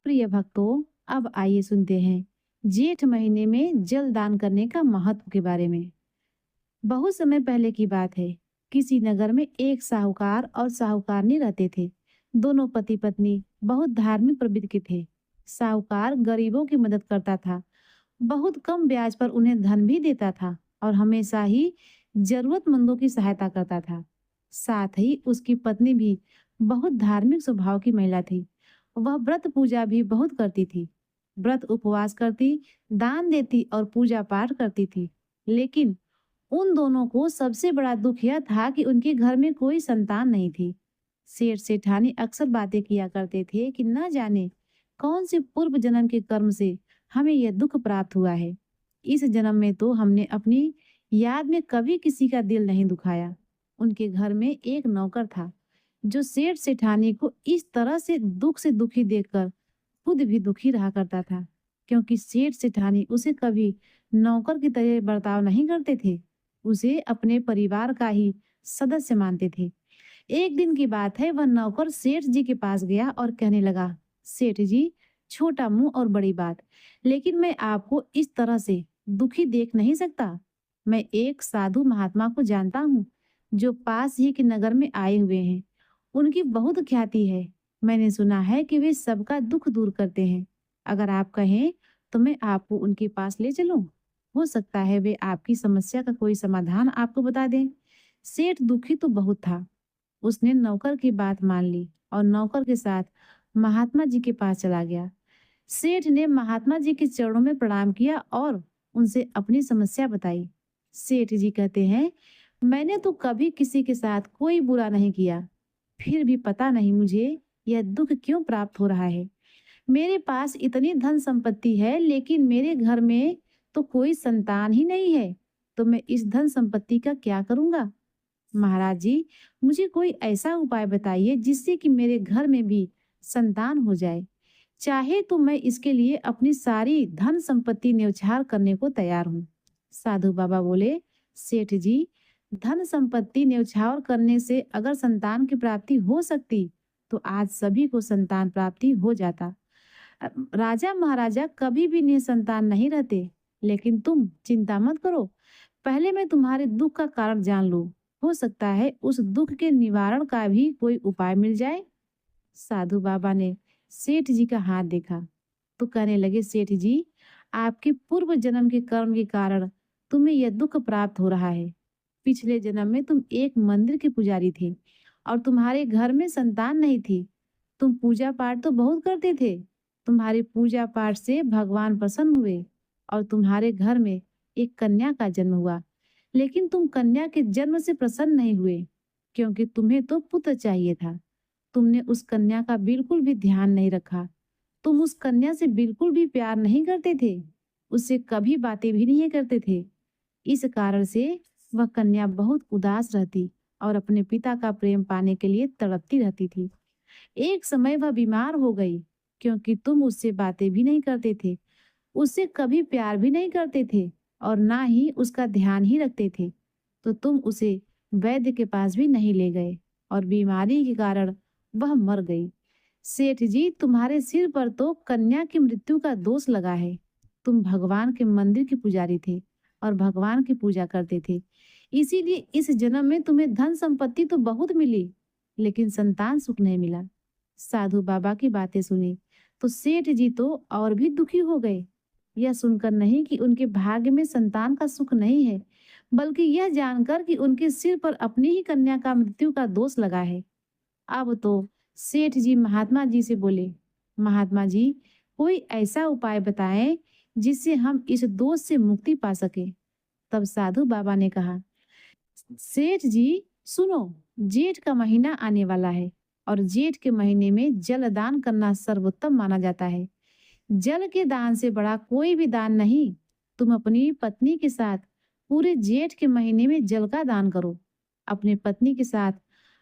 प्रिय भक्तों, अब आइए सुनते हैं जेठ महीने में जल दान करने का महत्व के बारे में। बहुत समय पहले की बात है। किसी नगर में एक साहूकार और साहूकारनी रहते थे। दोनों पति पत्नी बहुत धार्मिक प्रवृत्ति के थे। साहूकार गरीबों की मदद करता था, बहुत कम ब्याज पर उन्हें धन भी देता था और हमेशा ही जरूरतमंदों की सहायता करता था। साथ ही उसकी पत्नी भी बहुत धार्मिक स्वभाव की महिला थी। वह व्रत पूजा भी बहुत करती थी। व्रत उपवास करती, दान देती और पूजा पाठ करती थी। लेकिन उन दोनों को सबसे बड़ा दुख यह था कि उनके घर में कोई संतान नहीं थी। सेठ सेठानी अक्सर बातें किया करते थे कि न जाने कौन से पूर्व जन्म के कर्म से हमें यह दुख प्राप्त हुआ है। इस जन्म में तो हमने अपनी याद में कभी किसी का दिल नहीं दुखाया। उनके घर में एक नौकर था जो सेठ सेठानी को इस तरह से दुखी देखकर खुद भी दुखी रहा करता था, क्योंकि सेठ सेठानी उसे कभी नौकर की तरह बर्ताव नहीं करते थे। उसे अपने परिवार का ही सदस्य मानते थे। एक दिन की बात है, वह नौकर सेठ जी के पास गया और कहने लगा, सेठ जी, छोटा मुंह और बड़ी बात, लेकिन मैं आपको इस तरह से दुखी देख नहीं सकता। मैं एक साधु महात्मा को जानता हूँ जो पास ही के नगर में आए हुए हैं। उनकी बहुत ख्याति है। मैंने सुना है कि वे सबका दुख दूर करते हैं। अगर आप कहें तो मैं आपको उनके पास ले चलूं। हो सकता है वे आपकी समस्या का कोई समाधान आपको बता दें। सेठ दुखी तो बहुत था। उसने नौकर की बात मान ली और नौकर के साथ महात्मा जी के पास चला गया। सेठ ने महात्मा जी के चरणों में प्रणाम किया और उनसे अपनी समस्या बताई। सेठ जी कहते हैं, मैंने तो कभी किसी के साथ कोई बुरा नहीं किया, फिर भी पता नहीं मुझे यह दुख क्यों प्राप्त हो रहा है। मेरे पास इतनी धन संपत्ति है, लेकिन मेरे घर में तो कोई संतान ही नहीं है। तो मैं इस धन संपत्ति का क्या करूंगा? महाराज जी, मुझे कोई ऐसा उपाय बताइए जिससे कि मेरे घर में भी संतान हो जाए। चाहे तो मैं इसके लिए अपनी सारी धन संपत्ति न्यौछावर करने को तैयार हूँ। साधु बाबा बोले, सेठ जी, धन संपत्ति न्यौछावर करने से अगर संतान की प्राप्ति हो सकती तो आज सभी को संतान प्राप्ति हो जाता। राजा महाराजा कभी भी निसंतान नहीं रहते। लेकिन तुम चिंता मत करो, पहले मैं तुम्हारे दुख का कारण जान लूं। हो सकता है उस दुख के निवारण का भी कोई उपाय मिल जाए। साधु बाबा ने सेठ जी का हाथ देखा तो कहने लगे, सेठ जी, आपके पूर्व जन्म के कर्म के कारण तुम्हें यह दुख प्राप्त हो रहा है। पिछले जन्म में तुम एक मंदिर के पुजारी थे और तुम्हारे घर में संतान नहीं थी। तुम पूजा पाठ तो बहुत करते थे। तुम्हारी पूजा पाठ से भगवान प्रसन्न हुए और तुम्हारे घर में एक कन्या का जन्म हुआ। लेकिन तुम कन्या के जन्म से प्रसन्न नहीं हुए, क्योंकि तुम्हें तो पुत्र चाहिए था। तुमने उस कन्या का बिल्कुल भी ध्यान नहीं रखा। तुम उस कन्या से बिल्कुल भी प्यार नहीं करते थे, उससे कभी बातें भी नहीं करते थे। इस कारण से वह कन्या बहुत उदास रहती और अपने पिता का प्रेम पाने के लिए तड़पती रहती थी। एक समय वह बीमार हो गई, क्योंकि तुम उससे बातें भी नहीं करते थे, उससे कभी प्यार भी नहीं करते थे और ना ही उसका ध्यान ही रखते थे। तो तुम उसे वैद्य के पास भी नहीं ले गए और बीमारी के कारण वह मर गई। सेठ जी, तुम्हारे सिर पर तो कन्या की मृत्यु का दोष लगा है। तुम भगवान के मंदिर के पुजारी थे और भगवान की पूजा करते थे, इसीलिए इस जन्म में तुम्हें धन संपत्ति तो बहुत मिली, लेकिन संतान सुख नहीं मिला। साधु बाबा की बातें सुनी तो सेठ जी तो और भी दुखी हो गए। यह सुनकर नहीं कि उनके भाग्य में संतान का सुख नहीं है, बल्कि यह जानकर कि उनके सिर पर अपनी ही कन्या का मृत्यु का दोष लगा है। अब तो सेठ जी महात्मा जी से बोले, महात्मा जी, कोई ऐसा उपाय बताएं जिससे हम इस दोष से मुक्ति पा सके। तब साधु बाबा ने कहा, सेठ जी सुनो, जेठ का महीना आने वाला है और जेठ के महीने में जल दान करना सर्वोत्तम माना जाता है। जल के दान से बड़ा कोई भी दान नहीं। तुम अपनी पत्नी के साथ पूरे जेठ के महीने में जल का दान करो। अपने पत्नी के साथ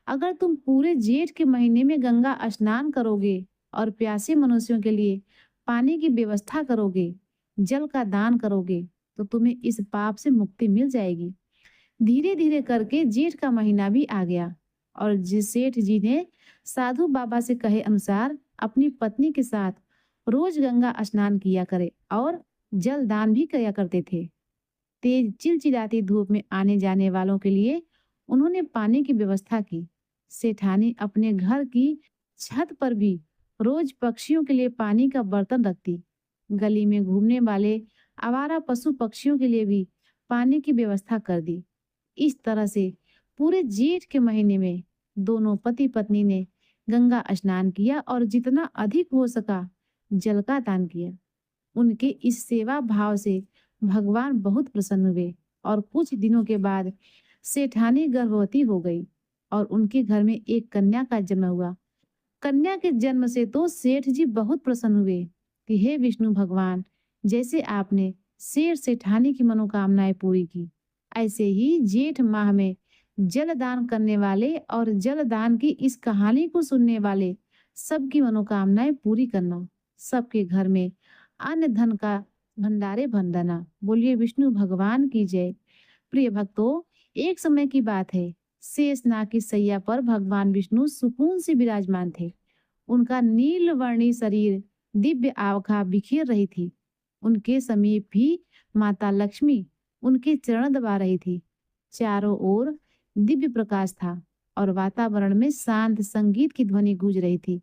अगर तुम पूरे जेठ के महीने में गंगा स्नान करोगे और प्यासे मनुष्यों के लिए पानी की व्यवस्था करोगे, जल का दान करोगे, तो तुम्हें इस पाप से मुक्ति मिल जाएगी। धीरे धीरे करके जेठ का महीना भी आ गया और जिस सेठ जी ने साधु बाबा से कहे अनुसार अपनी पत्नी के साथ रोज गंगा स्नान किया करे और जल दान भी किया करते थे। तेज चिलचिलाती धूप में आने जाने वालों के लिए उन्होंने पानी की व्यवस्था की। सेठानी अपने घर की छत पर भी रोज पक्षियों के लिए पानी का बर्तन रखती। गली में घूमने वाले आवारा पशु पक्षियों के लिए भी पानी की व्यवस्था कर दी। इस तरह से पूरे जेठ के महीने में दोनों पति पत्नी ने गंगा स्नान किया और जितना अधिक हो सका जल का दान किया। उनके इस सेवा भाव से भगवान बहुत प्रसन्न हुए और कुछ दिनों के बाद सेठानी गर्भवती हो गई और उनके घर में एक कन्या का जन्म हुआ। कन्या के जन्म से तो सेठ जी बहुत प्रसन्न हुए कि हे विष्णु भगवान, जैसे आपने शेर सेठानी की मनोकामनाएं पूरी की, ऐसे ही जेठ माह में जल दान करने वाले और जल दान की इस कहानी को सुनने वाले सबकी मनोकामनाएं पूरी करना। सबके घर में अन्न धन का भंडारे भर देना। बोलिए विष्णु भगवान की जय। प्रिय भक्तों, एक समय की बात है, शेषनाग की सैया पर भगवान विष्णु सुकून से विराजमान थे। उनका नील वर्णी शरीर दिव्य आभा बिखेर रही थी। उनके समीप भी माता लक्ष्मी उनके चरण दबा रही थी। चारों ओर दिव्य प्रकाश था और वातावरण में शांत संगीत की ध्वनि गूंज रही थी।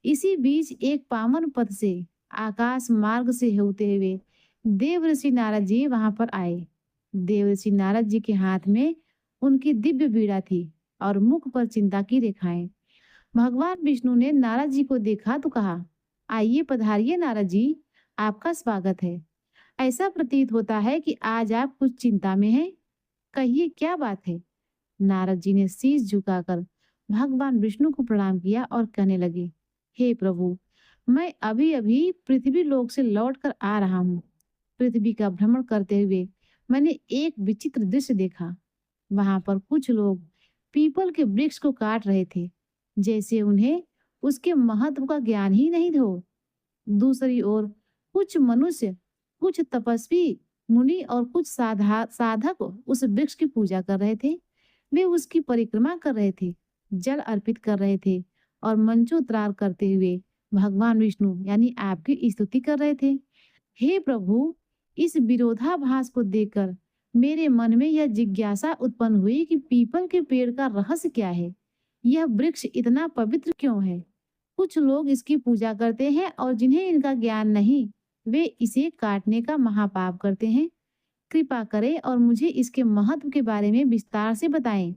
इसी बीच एक पावन पथ से आकाश मार्ग से होते हुए देवर्षि नारद जी वहां पर आए। देवर्षि नारद जी के हाथ में उनकी दिव्य बीड़ा थी और मुख पर चिंता की रेखाएं। भगवान विष्णु ने नारद जी को देखा तो कहा, आइए पधारिए नारद जी, आपका स्वागत है। ऐसा प्रतीत होता है कि आज आप कुछ चिंता में हैं। कहिए क्या बात है। नारद जी ने शीश झुकाकर भगवान विष्णु को प्रणाम किया और कहने लगे, हे प्रभु, मैं अभी अभी पृथ्वी लोक से लौटकर आ रहा हूँ। पृथ्वी का भ्रमण करते हुए मैंने एक विचित्र दृश्य देखा। वहां पर कुछ लोग पीपल के वृक्ष को काट रहे थे, जैसे उन्हें उसके महत्व का ज्ञान ही नहीं हो। दूसरी ओर कुछ मनुष्य, कुछ तपस्वी मुनि और कुछ साधक उस वृक्ष की पूजा कर रहे थे। वे उसकी परिक्रमा कर रहे थे, जल अर्पित कर रहे थे और मंचोद्धार करते हुए भगवान विष्णु यानी आपकी स्तुति कर रहे थे। हे प्रभु, इस विरोधाभास को देखकर मेरे मन में यह जिज्ञासा उत्पन्न हुई कि पीपल के पेड़ का रहस्य क्या है। यह वृक्ष इतना पवित्र क्यों है। कुछ लोग इसकी पूजा करते हैं और जिन्हें इनका ज्ञान नहीं, वे इसे काटने का महापाप करते हैं। कृपा करें और मुझे इसके महत्व के बारे में विस्तार से बताएं,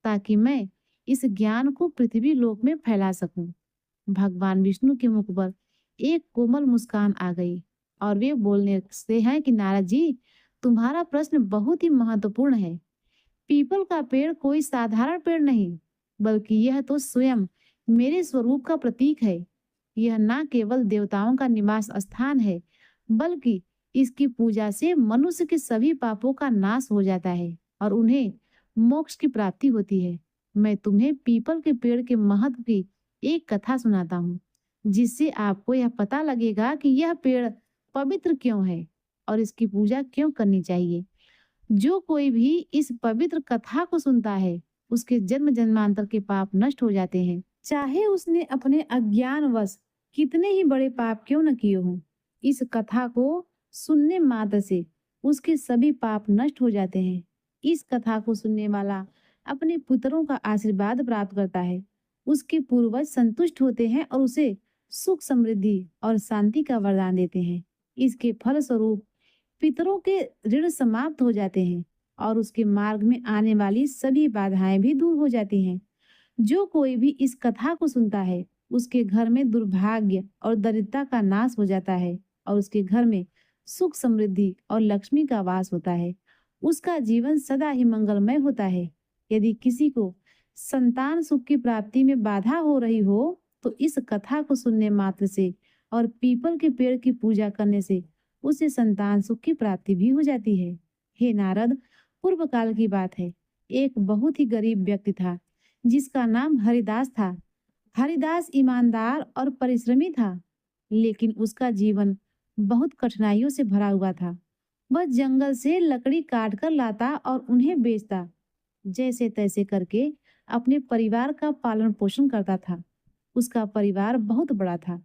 ताकि मैं इस ज्ञान को पृथ्वी लोक में फैला सकूं। भगवान विष्णु के मुख पर एक कोमल मुस्कान आ गई और वे बोलने से हैं कि नारद जी, तुम्हारा प्रश्न बहुत ही महत्वपूर्ण है। पीपल का पेड़ कोई साधारण पेड़ नहीं, बल्कि यह तो स्वयं मेरे स्वरूप का प्रतीक है। यह न केवल देवताओं का निवास स्थान है, बल्कि इसकी पूजा से मनुष्य के सभी पापों का नाश हो जाता है और उन्हें मोक्ष की प्राप्ति होती है। मैं तुम्हें पीपल के पेड़ के महत्व की एक कथा सुनाता हूँ, जिससे आपको यह पता लगेगा कि यह पेड़ पवित्र क्यों है और इसकी पूजा क्यों करनी चाहिए। जो कोई भी इस पवित्र कथा को सुनता है, उसके जन्म जन्मांतर के पाप नष्ट हो जाते हैं, चाहे उसने अपने अज्ञानवश कितने ही बड़े पाप क्यों न किए हों। इस कथा को सुनने मात्र से उसके सभी पाप नष्ट हो जाते हैं। इस कथा को सुनने वाला अपने पुत्रों का आशीर्वाद प्राप्त करता है। उसके पूर्वज संतुष्ट होते हैं और उसे सुख समृद्धि और शांति का वरदान देते हैं। इसके फलस्वरूप पितरों के ऋण समाप्त हो जाते हैं और उसके मार्ग में आने वाली सभी बाधाएं भी दूर हो जाती हैं। जो कोई भी इस कथा को सुनता है, उसके घर में दुर्भाग्य और दरिद्रता का नाश हो जाता है और उसके घर में सुख समृद्धि और लक्ष्मी का वास होता है। उसका जीवन सदा ही मंगलमय होता है। यदि किसी को संतान सुख की प्राप्ति में बाधा हो रही हो, तो इस कथा को सुनने मात्र से और पीपल के पेड़ की पूजा करने से उसे संतान सुख की प्राप्ति भी हो जाती है। हे नारद, पूर्व काल की बात है। एक बहुत ही गरीब व्यक्ति था, जिसका नाम हरिदास था। हरिदास ईमानदार और परिश्रमी था, लेकिन उसका जीवन बहुत कठिनाइयों से भरा हुआ था। वह जंगल से लकड़ी काट कर लाता और उन्हें बेचता, जैसे तैसे करके अपने परिवार का पालन पोषण करता था। उसका परिवार बहुत बड़ा था।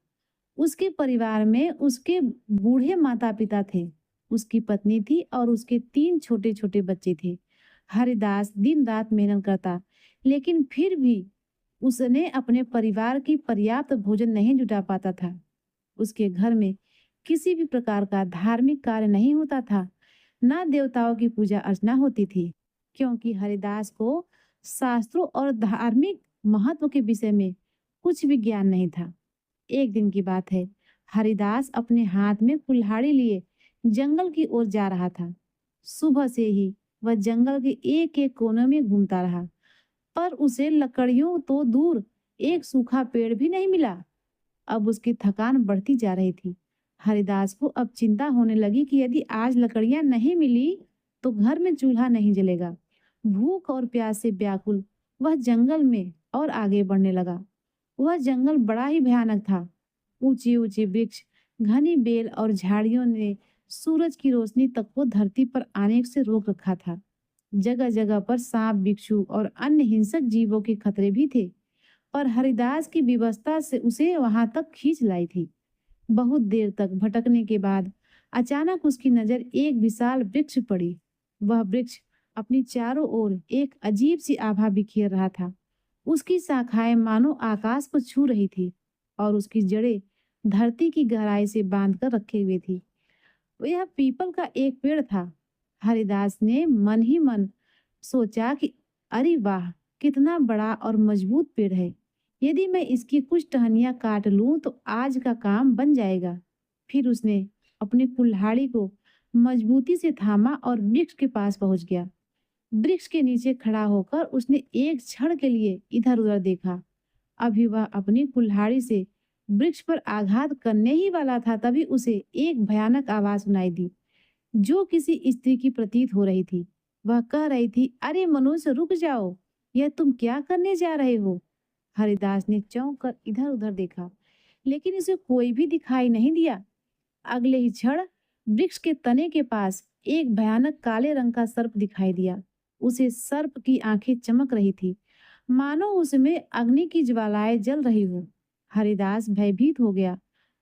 उसके परिवार में उसके बूढ़े माता पिता थे, उसकी पत्नी थी और उसके 3 छोटे छोटे बच्चे थे। हरिदास दिन रात मेहनत करता, लेकिन फिर भी उसने अपने परिवार की पर्याप्त भोजन नहीं जुटा पाता था। उसके घर में किसी भी प्रकार का धार्मिक कार्य नहीं होता था, ना देवताओं की पूजा अर्चना होती थी, क्योंकि हरिदास को शास्त्रों और धार्मिक महत्व के विषय में कुछ भी ज्ञान नहीं था। एक दिन की बात है, हरिदास अपने हाथ में कुल्हाड़ी लिए जंगल की ओर जा रहा था। सुबह से ही वह जंगल के एक एक कोने में घूमता रहा। पर उसे लकड़ियों तो दूर एक सूखा पेड़ भी नहीं मिला। अब उसकी थकान बढ़ती जा रही थी। हरिदास को अब चिंता होने लगी कि यदि आज लकड़ियां नहीं मिली तो घर में चूल्हा नहीं जलेगा। भूख और प्यास से व्याकुल वह जंगल में और आगे बढ़ने लगा। वह जंगल बड़ा ही भयानक था। ऊंचे ऊंचे वृक्ष, घनी बेल और झाड़ियों ने सूरज की रोशनी तक को धरती पर आने से रोक रखा था। जगह जगह पर सांप, बिच्छू और अन्य हिंसक जीवों के खतरे भी थे, पर हरिदास की विवशता से उसे वहां तक खींच लाई थी। बहुत देर तक भटकने के बाद अचानक उसकी नजर एक विशाल वृक्ष पड़ी। वह वृक्ष अपनी चारों ओर एक अजीब सी आभा बिखेर रहा था। उसकी शाखाएं मानो आकाश को छू रही थी और उसकी जड़ें धरती की गहराई से बांध कर रखे हुए थी। यह पीपल का एक पेड़ था। हरिदास ने मन ही मन सोचा कि अरे वाह, कितना बड़ा और मजबूत पेड़ है। यदि मैं इसकी कुछ टहनियां काट लूं तो आज का काम बन जाएगा। फिर उसने अपनी कुल्हाड़ी को मजबूती से थामा और वृक्ष के पास पहुंच गया। वृक्ष के नीचे खड़ा होकर उसने एक क्षण के लिए इधर उधर देखा। अभी वह अपनी कुल्हाड़ी से वृक्ष पर आघात करने ही वाला था, तभी उसे एक भयानक आवाज सुनाई दी, जो किसी स्त्री की प्रतीत हो रही थी। वह कह रही थी, अरे मनुष्य, रुक जाओ, यह तुम क्या करने जा रहे हो? हरिदास ने चौंक कर इधर उधर देखा, लेकिन उसे कोई भी दिखाई नहीं दिया। अगले ही क्षण वृक्ष के तने के पास एक भयानक काले रंग का सर्प दिखाई दिया। उसे सर्प की आंखें चमक रही थी, मानो उसमें अग्नि की ज्वालाएं जल रही हो। हरिदास भयभीत हो गया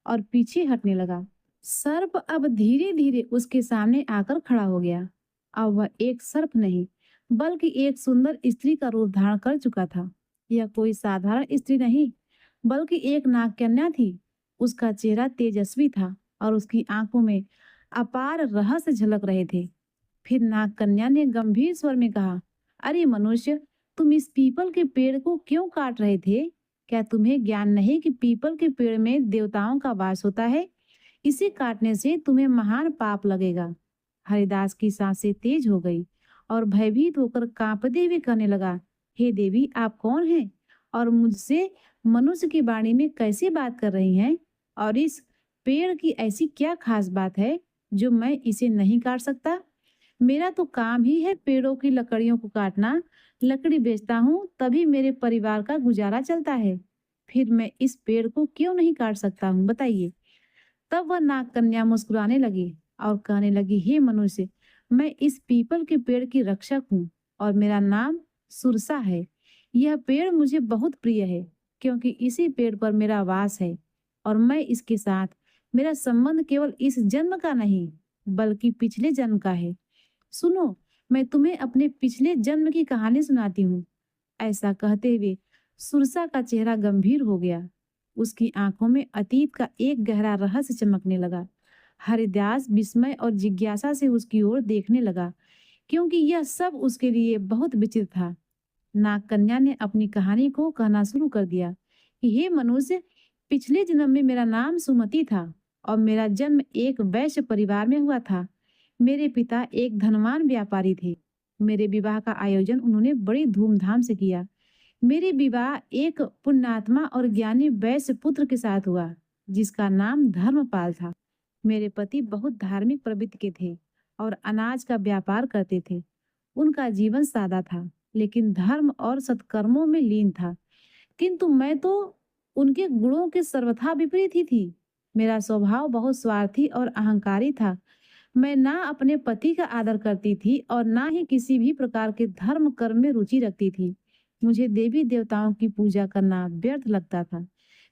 और पीछे हटने लगा। सर्प अब धीरे धीरे उसके सामने आकर खड़ा हो गया। अब वह एक सर्प नहीं, बल्कि एक सुंदर स्त्री का रूप धारण कर चुका था। यह कोई साधारण स्त्री नहीं, बल्कि एक नागकन्या थी। उसका चेहरा तेजस्वी था और उसकी आंखों में अपार रहस्य झलक रहे थे। फिर नागकन्या ने गंभीर स्वर में कहा, अरे मनुष्य, तुम इस पीपल के पेड़ को क्यों काट रहे थे? क्या तुम्हें ज्ञान नहीं कि पीपल के पेड़ में देवताओं का वास होता है? इसे काटने से तुम्हें महान पाप लगेगा। हरिदास की सांसें तेज हो गई और भयभीत होकर कांपते हुए कहने लगा, हे देवी, आप कौन हैं और मुझसे मनुष्य की वाणी में कैसे बात कर रही हैं? और इस पेड़ की ऐसी क्या खास बात है जो मैं इसे नहीं काट सकता? मेरा तो काम ही है पेड़ों की लकड़ियों को काटना। लकड़ी बेचता हूँ, तभी मेरे परिवार का गुजारा चलता है। फिर मैं इस पेड़ को क्यों नहीं काट सकता हूँ, बताइए। तब वह नागकन्या मुस्कुराने लगी और कहने लगी, हे मनुष्य, मैं इस पीपल के पेड़ की रक्षक हूँ और मेरा नाम सुरसा है। यह पेड़ मुझे बहुत प्रिय है, क्योंकि इसी पेड़ पर मेरा वास है और मैं इसके साथ, मेरा संबंध केवल इस जन्म का नहीं, बल्कि पिछले जन्म का है। सुनो, मैं तुम्हें अपने पिछले जन्म की कहानी सुनाती हूँ। ऐसा कहते हुए सुरसा का चेहरा गंभीर हो गया। उसकी आंखों में अतीत का एक गहरा रहस्य चमकने लगा। हरिदास विस्मय और जिज्ञासा से उसकी ओर देखने लगा, क्योंकि यह सब उसके लिए बहुत विचित्र था। नागकन्या ने अपनी कहानी को कहना शुरू कर दिया कि हे मनुष्य, पिछले जन्म में मेरा नाम सुमति था और मेरा जन्म एक वैश्य परिवार में हुआ था। मेरे पिता एक धनवान व्यापारी थे। मेरे विवाह का आयोजन उन्होंने बड़ी धूमधाम से किया। मेरे विवाह एक पुण्यात्मा और ज्ञानी वैश्य पुत्र के साथ हुआ, जिसका नाम धर्मपाल था। मेरे पति बहुत धार्मिक प्रवृत्ति के थे और अनाज का व्यापार करते थे। उनका जीवन सादा था, लेकिन धर्म और सत्कर्मों में लीन था। किंतु मैं तो उनके गुणों के सर्वथा विपरीत ही थी। मेरा स्वभाव बहुत स्वार्थी और अहंकारी था। मैं ना अपने पति का आदर करती थी और ना ही किसी भी प्रकार के धर्म कर्म में रुचि रखती थी। मुझे देवी देवताओं की पूजा करना व्यर्थ लगता था।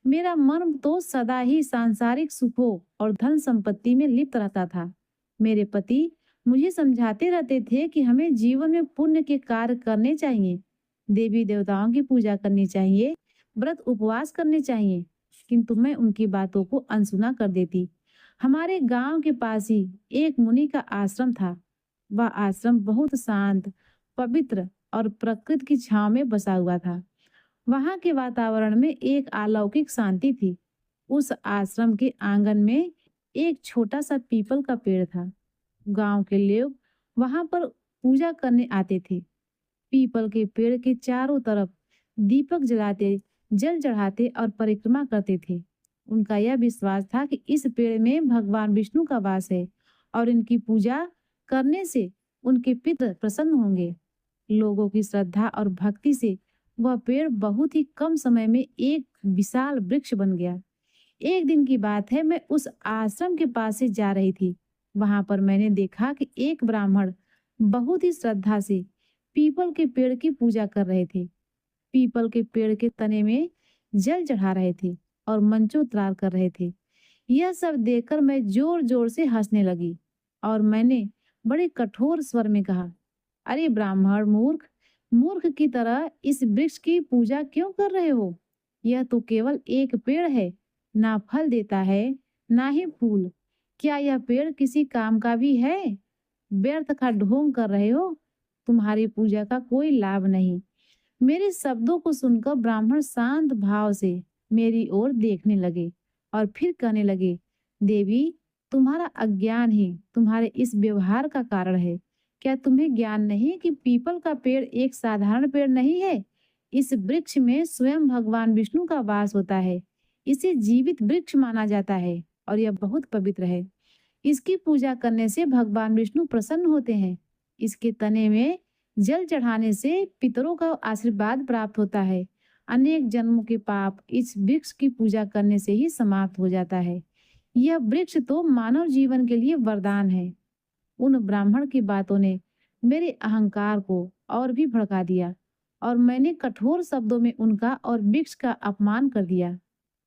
मेरा मन तो सदा ही सांसारिक सुखों और धन संपत्ति में लिप्त रहता था। मेरे पति मुझे समझाते रहते थे कि हमें जीवन में पुण्य के कार्य करने चाहिए, देवी देवताओं की पूजा करनी चाहिए, व्रत उपवास करने चाहिए, किंतु मैं उनकी बातों को अनसुना कर देती। हमारे गांव के पास ही एक मुनि का आश्रम था। वह आश्रम बहुत शांत, पवित्र और प्रकृति की छांव में बसा हुआ था। वहां के वातावरण में एक अलौकिक शांति थी। उस आश्रम के आंगन में एक छोटा सा पीपल का पेड़ था। गांव के लोग वहां पर पूजा करने आते थे। पीपल के पेड़ के चारों तरफ दीपक जलाते, जल चढ़ाते और परिक्रमा करते थे। उनका यह विश्वास था कि इस पेड़ में भगवान विष्णु का वास है और इनकी पूजा करने से उनके पितृ प्रसन्न होंगे। लोगों की श्रद्धा और भक्ति से वह पेड़ बहुत ही कम समय में एक विशाल वृक्ष बन गया। एक दिन की बात है, मैं उस आश्रम के पास से जा रही थी। वहां पर मैंने देखा कि एक ब्राह्मण बहुत ही श्रद्धा से पीपल के पेड़ की पूजा कर रहे थे। पीपल के पेड़ के तने में जल चढ़ा रहे थे और मंत्रोच्चार कर रहे थे। यह सब देखकर मैं जोर जोर से हंसने लगी और मैंने बड़े कठोर स्वर में कहा, अरे ब्राह्मण मूर्ख, मूर्ख की तरह इस वृक्ष की पूजा क्यों कर रहे हो? यह तो केवल एक पेड़ है, ना फल देता है, ना ही फूल। क्या यह पेड़ किसी काम का भी है? व्यर्थ का ढोंग कर रहे हो। तुम्हारी पूजा का कोई लाभ नहीं। मेरे शब्दों को सुनकर ब्राह्मण शांत भाव से मेरी ओर देखने लगे और फिर कहने लगे, देवी, तुम्हारा अज्ञान ही तुम्हारे इस व्यवहार का कारण है। क्या तुम्हें ज्ञान नहीं कि पीपल का पेड़ एक साधारण पेड़ नहीं है? इस वृक्ष में स्वयं भगवान विष्णु का वास होता है। इसे जीवित वृक्ष माना जाता है और यह बहुत पवित्र है। इसकी पूजा करने से भगवान विष्णु प्रसन्न होते हैं। इसके तने में जल चढ़ाने से पितरों का आशीर्वाद प्राप्त होता है। अनेक जन्मों के पाप इस वृक्ष की पूजा करने से ही समाप्त हो जाता है। यह वृक्ष तो मानव जीवन के लिए वरदान है। उन ब्राह्मण की बातों ने मेरे अहंकार को और भी भड़का दिया और मैंने कठोर शब्दों में उनका और वृक्ष का अपमान कर दिया।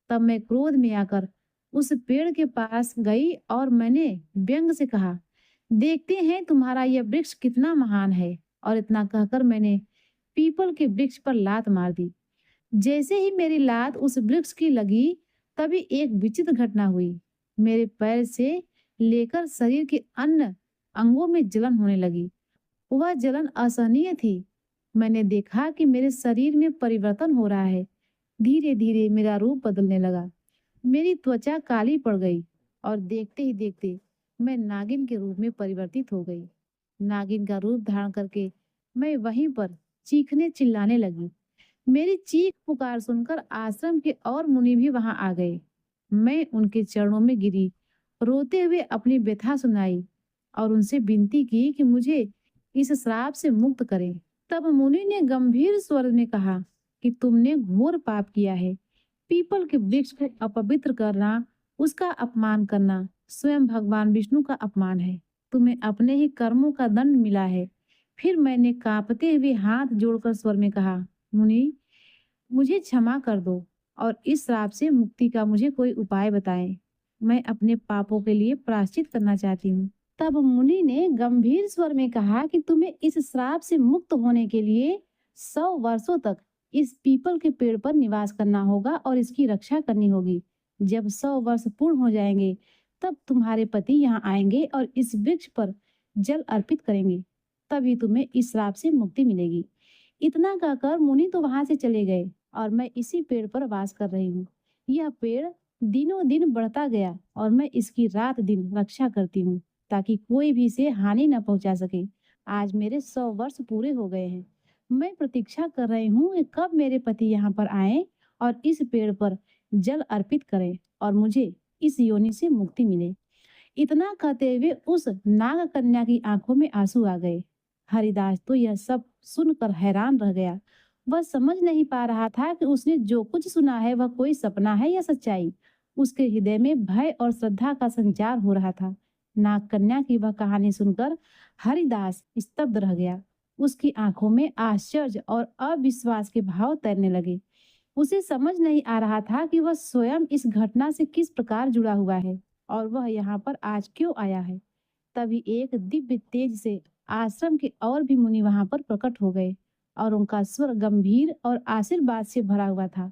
तब मैं क्रोध में आकर उस पेड़ के पास गई और मैंने व्यंग से कहा, देखते हैं तुम्हारा यह वृक्ष कितना महान है। और इतना कहकर मैंने पीपल के वृक्ष पर लात मार दी। जैसे ही मेरी लात उस वृक्ष की लगी, तभी एक विचित्र घटना हुई। मेरे पैर से लेकर शरीर के अन्य अंगों में जलन होने लगी। वह जलन असहनीय थी। मैंने देखा कि मेरे शरीर में परिवर्तन हो रहा है। धीरे धीरे मेरा रूप बदलने लगा। मेरी त्वचा काली पड़ गई और देखते ही देखते मैं नागिन के रूप में परिवर्तित हो गई। नागिन का रूप धारण करके मैं वहीं पर चीखने चिल्लाने लगी। मेरी चीख पुकार सुनकर आश्रम के और मुनि भी वहां आ गए। मैं उनके चरणों में गिरी, रोते हुए अपनी व्यथा सुनाई और उनसे विनती की कि मुझे इस श्राप से मुक्त करें। तब मुनि ने गंभीर स्वर में कहा कि तुमने घोर पाप किया है। पीपल के वृक्ष को अपवित्र करना, उसका अपमान करना स्वयं भगवान विष्णु का अपमान है। तुम्हें अपने ही कर्मों का दंड मिला है। फिर मैंने कांपते हुए हाथ जोड़कर स्वर में कहा, मुनि, मुझे क्षमा कर दो और इस श्राप से मुक्ति का मुझे कोई उपाय बताएं। मैं अपने पापों के लिए प्रायश्चित करना चाहती हूँ। तब मुनि ने गंभीर स्वर में कहा कि तुम्हें इस श्राप से मुक्त होने के लिए 100 वर्षों तक इस पीपल के पेड़ पर निवास करना होगा और इसकी रक्षा करनी होगी। जब 100 वर्ष पूर्ण हो जाएंगे, तब तुम्हारे पति यहाँ आएंगे और इस वृक्ष पर जल अर्पित करेंगे। तभी तुम्हें इस श्राप से मुक्ति मिलेगी। इतना कहकर मुनि तो वहां से चले गए और मैं इसी पेड़ पर वास कर रही हूँ। यह पेड़ दिनों दिन बढ़ता गया और मैं इसकी रात दिन रक्षा करती हूँ ताकि कोई भी इसे हानि न पहुंचा सके। आज मेरे 100 वर्ष पूरे हो गए हैं। मैं प्रतीक्षा कर रही हूँ कि कब मेरे पति यहाँ पर आए और इस पेड़ पर जल अर्पित करें और मुझे इस योनि से मुक्ति मिले। इतना कहते हुए उस नाग कन्या की आंखों में आंसू आ गए। हरिदास तो यह सब सुनकर हैरान रह गया। वह समझ नहीं पा रहा था कि उसने जो कुछ सुना है वह कोई सपना है या सच्चाई। उसके हृदय में भय और श्रद्धा का संचार हो रहा था। नाग कन्या की वह कहानी सुनकर हरिदास स्तब्ध रह गया। उसकी आंखों में आश्चर्य और अविश्वास के भाव तैरने लगे। उसे समझ नहीं आ रहा था कि वह स्वयं इस घटना से किस प्रकार जुड़ा हुआ है और वह यहाँ पर आज क्यों आया है। तभी एक दिव्य तेज से आश्रम के और भी मुनि वहां पर प्रकट हो गए और उनका स्वर गंभीर और आशीर्वाद से भरा हुआ था।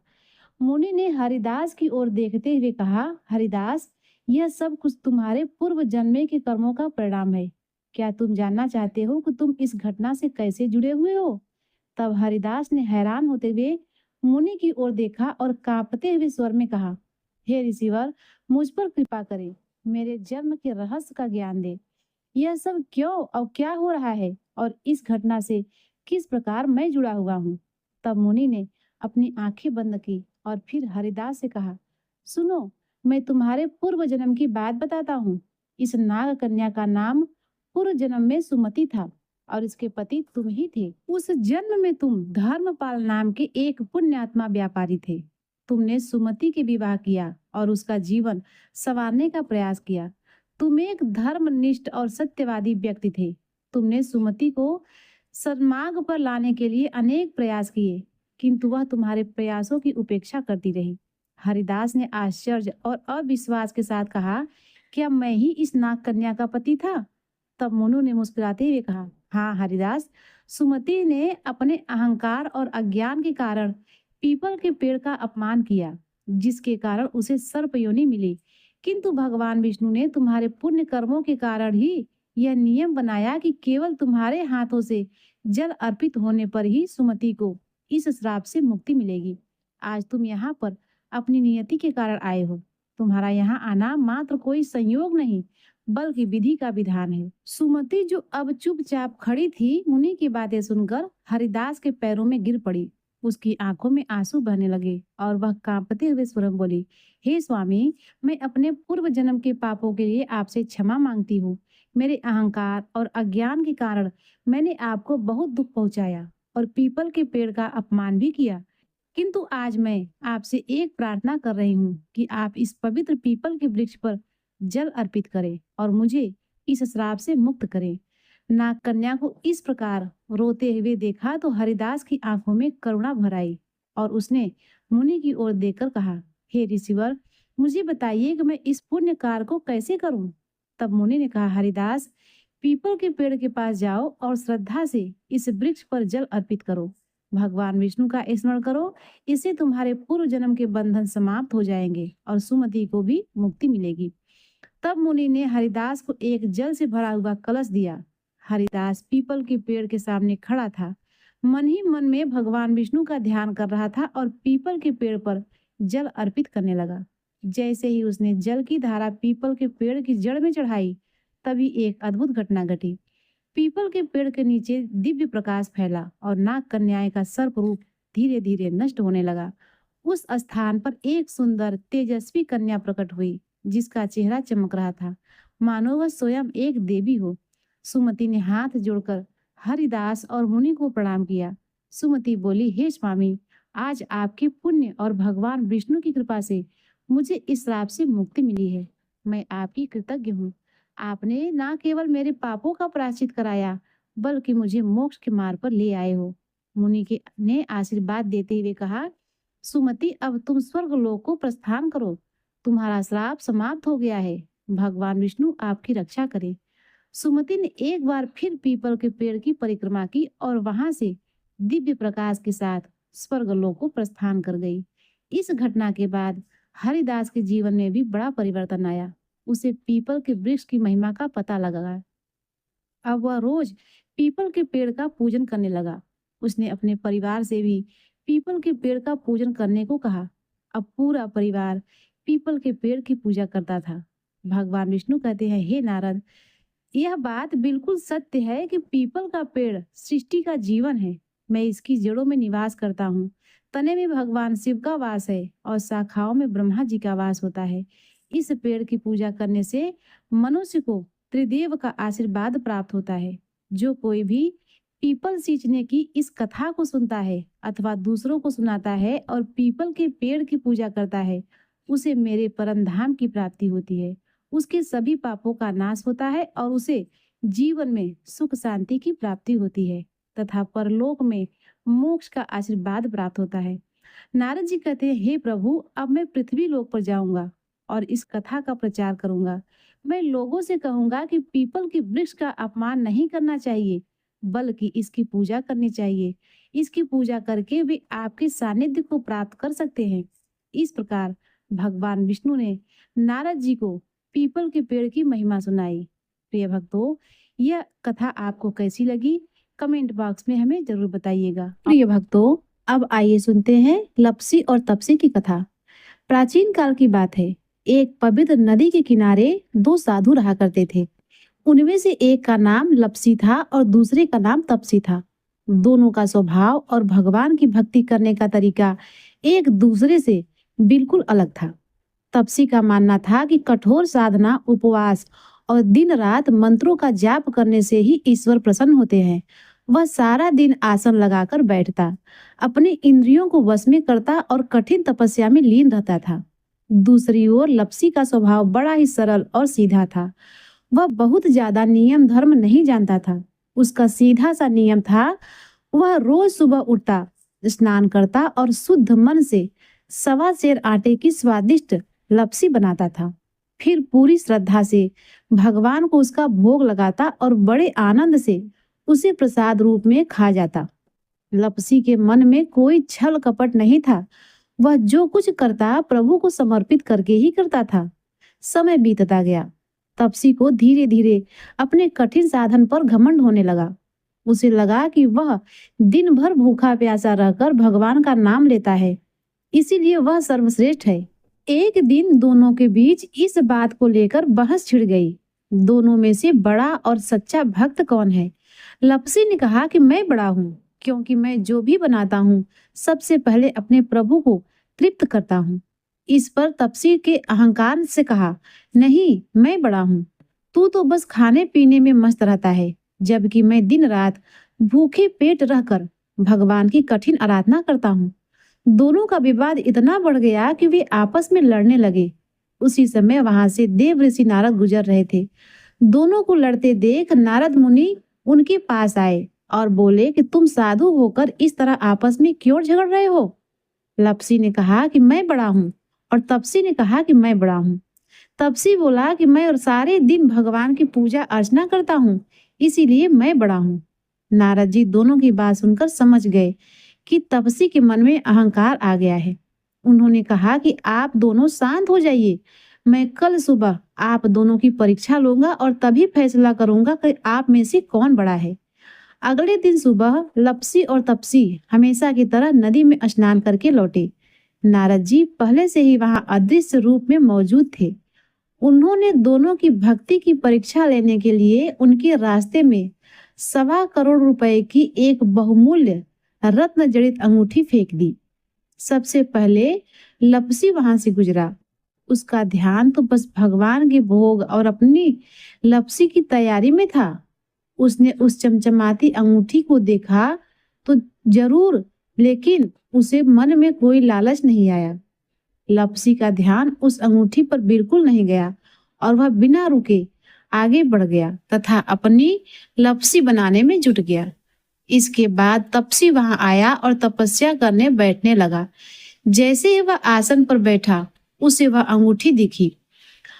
मुनि ने हरिदास की ओर देखते हुए कहा, हरिदास, यह सब कुछ तुम्हारे पूर्व जन्मे के कर्मों का परिणाम है। क्या तुम जानना चाहते हो कि तुम इस घटना से कैसे जुड़े हुए हो? तब हरिदास ने हैरान होते हुए मुनि की ओर देखा और कांपते हुए स्वर में कहा, हे ऋषिवर, मुझ पर कृपा करें, मेरे जन्म के रहस्य का ज्ञान दे। यह सब क्यों और क्या हो रहा है और इस घटना से किस प्रकार मैं जुड़ा हुआ हूँ। तब मुनि ने अपनी आंखें बंद की और फिर हरिदास से कहा, सुनो, मैं तुम्हारे पूर्व जन्म की बात बताता हूँ। इस नाग कन्या का नाम पूर्व जन्म में सुमति था और इसके पति तुम ही थे। उस जन्म में तुम धर्मपाल नाम के एक पुण्यात्मा व्यापारी थे। तुमने सुमति के विवाह किया और उसका जीवन संवारने का प्रयास किया। तुम एक धर्मनिष्ठ और सत्यवादी व्यक्ति थे। तुमने सुमति को सन्मार्ग पर लाने के लिए अनेक प्रयास किए, किंतु वह तुम्हारे प्रयासों की उपेक्षा करती रही। हरिदास ने आश्चर्य और अविश्वास के साथ कहा, क्या मैं ही इस नाग कन्या का पति था? तब मुनु ने मुस्कुराते हुए कहा, हाँ हरिदास, सुमति ने अपने अहंकार और अज्ञान के कारण पीपल के पेड़ का अपमान किया, जिसके कारण उसे सर्प योनि मिली। किंतु भगवान विष्णु ने तुम्हारे पुण्य कर्मों के कारण ही यह नियम बनाया कि केवल तुम्हारे हाथों से जल अर्पित होने पर ही सुमति को इस श्राप से मुक्ति मिलेगी। आज तुम यहाँ पर अपनी नियति के कारण आए हो। तुम्हारा यहाँ आना मात्र कोई संयोग नहीं, बल्कि विधि का विधान है। सुमति, जो अब चुपचाप खड़ी थी, मुनि की बातें सुनकर हरिदास के पैरों में गिर पड़ी। उसकी आंखों में आंसू बहने लगे और वह कांपते हुए स्वर में बोली, हे स्वामी, मैं अपने पूर्व जन्म के पापों के लिए आपसे क्षमा मांगती हूँ। मेरे अहंकार और अज्ञान के कारण मैंने आपको बहुत दुख पहुंचाया और पीपल के पेड़ का अपमान भी किया। किंतु आज मैं आपसे एक प्रार्थना कर रही हूँ कि आप इस पवित्र पीपल के वृक्ष पर जल अर्पित करें और मुझे इस श्राप से मुक्त करें। नाग कन्या को इस प्रकार रोते हुए देखा तो हरिदास की आंखों में करुणा भर आई और उसने मुनि की ओर देखकर कहा, हे ऋषिवर, मुझे बताइए कि मैं इस पुण्य कार्य को कैसे करूं। तब मुनि ने कहा, हरिदास, पीपल के पेड़ के पास जाओ और श्रद्धा से इस वृक्ष पर जल अर्पित करो। भगवान विष्णु का स्मरण करो। इससे तुम्हारे पूर्व जन्म के बंधन समाप्त हो जाएंगे और सुमति को भी मुक्ति मिलेगी। तब मुनि ने हरिदास को एक जल से भरा हुआ कलश दिया। हरिदास पीपल के पेड़ के सामने खड़ा था, मन ही मन में भगवान विष्णु का ध्यान कर रहा था और पीपल के पेड़ पर जल अर्पित करने लगा। जैसे ही उसने जल की धारा पीपल के पेड़ की जड़ में चढ़ाई, तभी एक अद्भुत घटना घटी। पीपल के पेड़ के नीचे दिव्य प्रकाश फैला और नाग कन्याएं का सर्प रूप धीरे धीरे नष्ट होने लगा। उस स्थान पर एक सुंदर तेजस्वी कन्या प्रकट हुई, जिसका चेहरा चमक रहा था, मानो वह स्वयं एक देवी हो। सुमति ने हाथ जोड़कर हरिदास और मुनि को प्रणाम किया। सुमति बोली, हे स्वामी, आज आपके पुण्य और भगवान विष्णु की कृपा से मुझे इस श्राप से मुक्ति मिली है। मैं आपकी कृतज्ञ हूँ। आपने न केवल मेरे पापों का प्रायश्चित कराया, बल्कि मुझे मोक्ष के मार्ग पर ले आए हो। मुनि के ने आशीर्वाद देते हुए कहा, सुमति, अब तुम स्वर्ग लोक को प्रस्थान करो। तुम्हारा श्राप समाप्त हो गया है। भगवान विष्णु आपकी रक्षा करे। सुमति ने एक बार फिर पीपल के पेड़ की परिक्रमा की और वहां से दिव्य प्रकाश के साथ स्वर्गलोक को प्रस्थान कर गई। इस घटना के बाद हरिदास के जीवन में भी बड़ा परिवर्तन आया। उसे पीपल के वृक्ष की महिमा का पता लगा। अब वह रोज पीपल के पेड़ का पूजन करने लगा। उसने अपने परिवार से भी पीपल के पेड़ का पूजन करने को कहा। अब पूरा परिवार पीपल के पेड़ की पूजा करता था। भगवान विष्णु कहते हैं, हे नारद, यह बात बिल्कुल सत्य है कि पीपल का पेड़ सृष्टि का जीवन है। मैं इसकी जड़ों में निवास करता हूँ। तने में भगवान शिव का वास है और शाखाओं में ब्रह्मा जी का वास होता है। इस पेड़ की पूजा करने से मनुष्य को त्रिदेव का आशीर्वाद प्राप्त होता है। जो कोई भी पीपल सींचने की इस कथा को सुनता है अथवा दूसरों को सुनाता है और पीपल के पेड़ की पूजा करता है, उसे मेरे परम धाम की प्राप्ति होती है। उसके सभी पापों का नाश होता है और उसे जीवन में सुख शांति की प्राप्ति होती है तथा परलोक में मोक्ष का आशीर्वाद प्राप्त होता है। नारद जी कहते हैं, हे प्रभु, अब मैं पृथ्वी लोक पर जाऊंगा और इस कथा का प्रचार करूंगा। मैं लोगों से कहूंगा कि पीपल के वृक्ष का अपमान नहीं करना चाहिए, बल्कि इसकी पूजा करनी चाहिए। इसकी पूजा करके वे आपके सानिध्य को प्राप्त कर सकते हैं। इस प्रकार भगवान विष्णु ने नारद जी को पीपल के पेड़ की महिमा सुनाई। प्रिय भक्तों, यह कथा आपको कैसी लगी? कमेंट बॉक्स में हमें जरूर बताइएगा। प्रिय भक्तों, अब आइए सुनते हैं लपसी और तपसी की कथा। प्राचीन काल की बात है। एक पवित्र नदी के किनारे दो साधु रहा करते थे। उनमें से एक का नाम लपसी था और दूसरे का नाम तपसी था। दोनों का स्वभाव और भगवान की भक्ति करने का तरीका एक दूसरे से बिल्कुल अलग था। तपसी का मानना था कि कठोर साधना, उपवास और दिन रात मंत्रों का जाप करने से ही ईश्वर प्रसन्न होते हैं। वह सारा दिन आसन लगाकर बैठता, अपने इंद्रियों को वश में करता और कठिन तपस्या में लीन रहता था। दूसरी ओर लप्सी का स्वभाव बड़ा ही सरल और सीधा था। वह बहुत ज्यादा नियम धर्म नहीं जानता था। उसका सीधा सा नियम था, वह रोज सुबह उठता, स्नान करता और शुद्ध मन से 1.25 सेर आटे की स्वादिष्ट लपसी बनाता था। फिर पूरी श्रद्धा से भगवान को उसका भोग लगाता और बड़े आनंद से उसे प्रसाद रूप में खा जाता। लपसी के मन में कोई छल कपट नहीं था। वह जो कुछ करता प्रभु को समर्पित करके ही करता था। समय बीतता गया। तपसी को धीरे धीरे अपने कठिन साधन पर घमंड होने लगा। उसे लगा कि वह दिन भर भूखा प्यासा रहकर भगवान का नाम लेता है, इसीलिए वह सर्वश्रेष्ठ है। एक दिन दोनों के बीच इस बात को लेकर बहस छिड़ गई। दोनों में से बड़ा और सच्चा भक्त कौन है? लपसी ने कहा कि मैं बड़ा हूँ, क्योंकि मैं जो भी बनाता हूँ सबसे पहले अपने प्रभु को तृप्त करता हूँ। इस पर तपसी के अहंकार से कहा, नहीं, मैं बड़ा हूँ। तू तो बस खाने पीने में मस्त रहता है, जबकि मैं दिन रात भूखे पेट रहकर भगवान की कठिन आराधना करता हूँ। दोनों का विवाद इतना बढ़ गया कि वे आपस में लड़ने लगे। उसी समय वहां से देव ऋषि नारद गुजर रहे थे। दोनों को लड़ते देख नारद मुनि उनके पास आए और बोले कि तुम साधु होकर इस तरह आपस में क्यों झगड़ रहे हो? लपसी ने कहा कि मैं बड़ा हूँ और तपसी ने कहा कि मैं बड़ा हूँ। तपसी बोला कि मैं सारे दिन भगवान की पूजा अर्चना करता हूँ, इसीलिए मैं बड़ा हूँ। नारद जी दोनों की बात सुनकर समझ गए कि तपसी के मन में अहंकार आ गया है। उन्होंने कहा कि आप दोनों शांत हो जाइए। मैं कल सुबह आप दोनों की परीक्षा लूंगा और तभी फैसला करूंगा कि आप में से कौन बड़ा है। अगले दिन सुबह लपसी और तपसी हमेशा की तरह नदी में स्नान करके लौटे। नारद जी पहले से ही वहां अदृश्य रूप में मौजूद थे। उन्होंने दोनों की भक्ति की परीक्षा लेने के लिए उनके रास्ते में 1.25 करोड़ रुपए की एक बहुमूल्य रत्न जड़ित अंगूठी फेंक दी। सबसे पहले लपसी वहां से गुजरा। उसका ध्यान तो बस भगवान के भोग और अपनी लपसी की तैयारी में था। उसने उस चमचमाती अंगूठी को देखा तो जरूर, लेकिन उसे मन में कोई लालच नहीं आया। लपसी का ध्यान उस अंगूठी पर बिल्कुल नहीं गया और वह बिना रुके आगे बढ़ गया तथा अपनी लपसी बनाने में जुट गया। इसके बाद तपसी वहां आया और तपस्या करने बैठने लगा। जैसे ही वह आसन पर बैठा, उसे वह अंगूठी दिखी।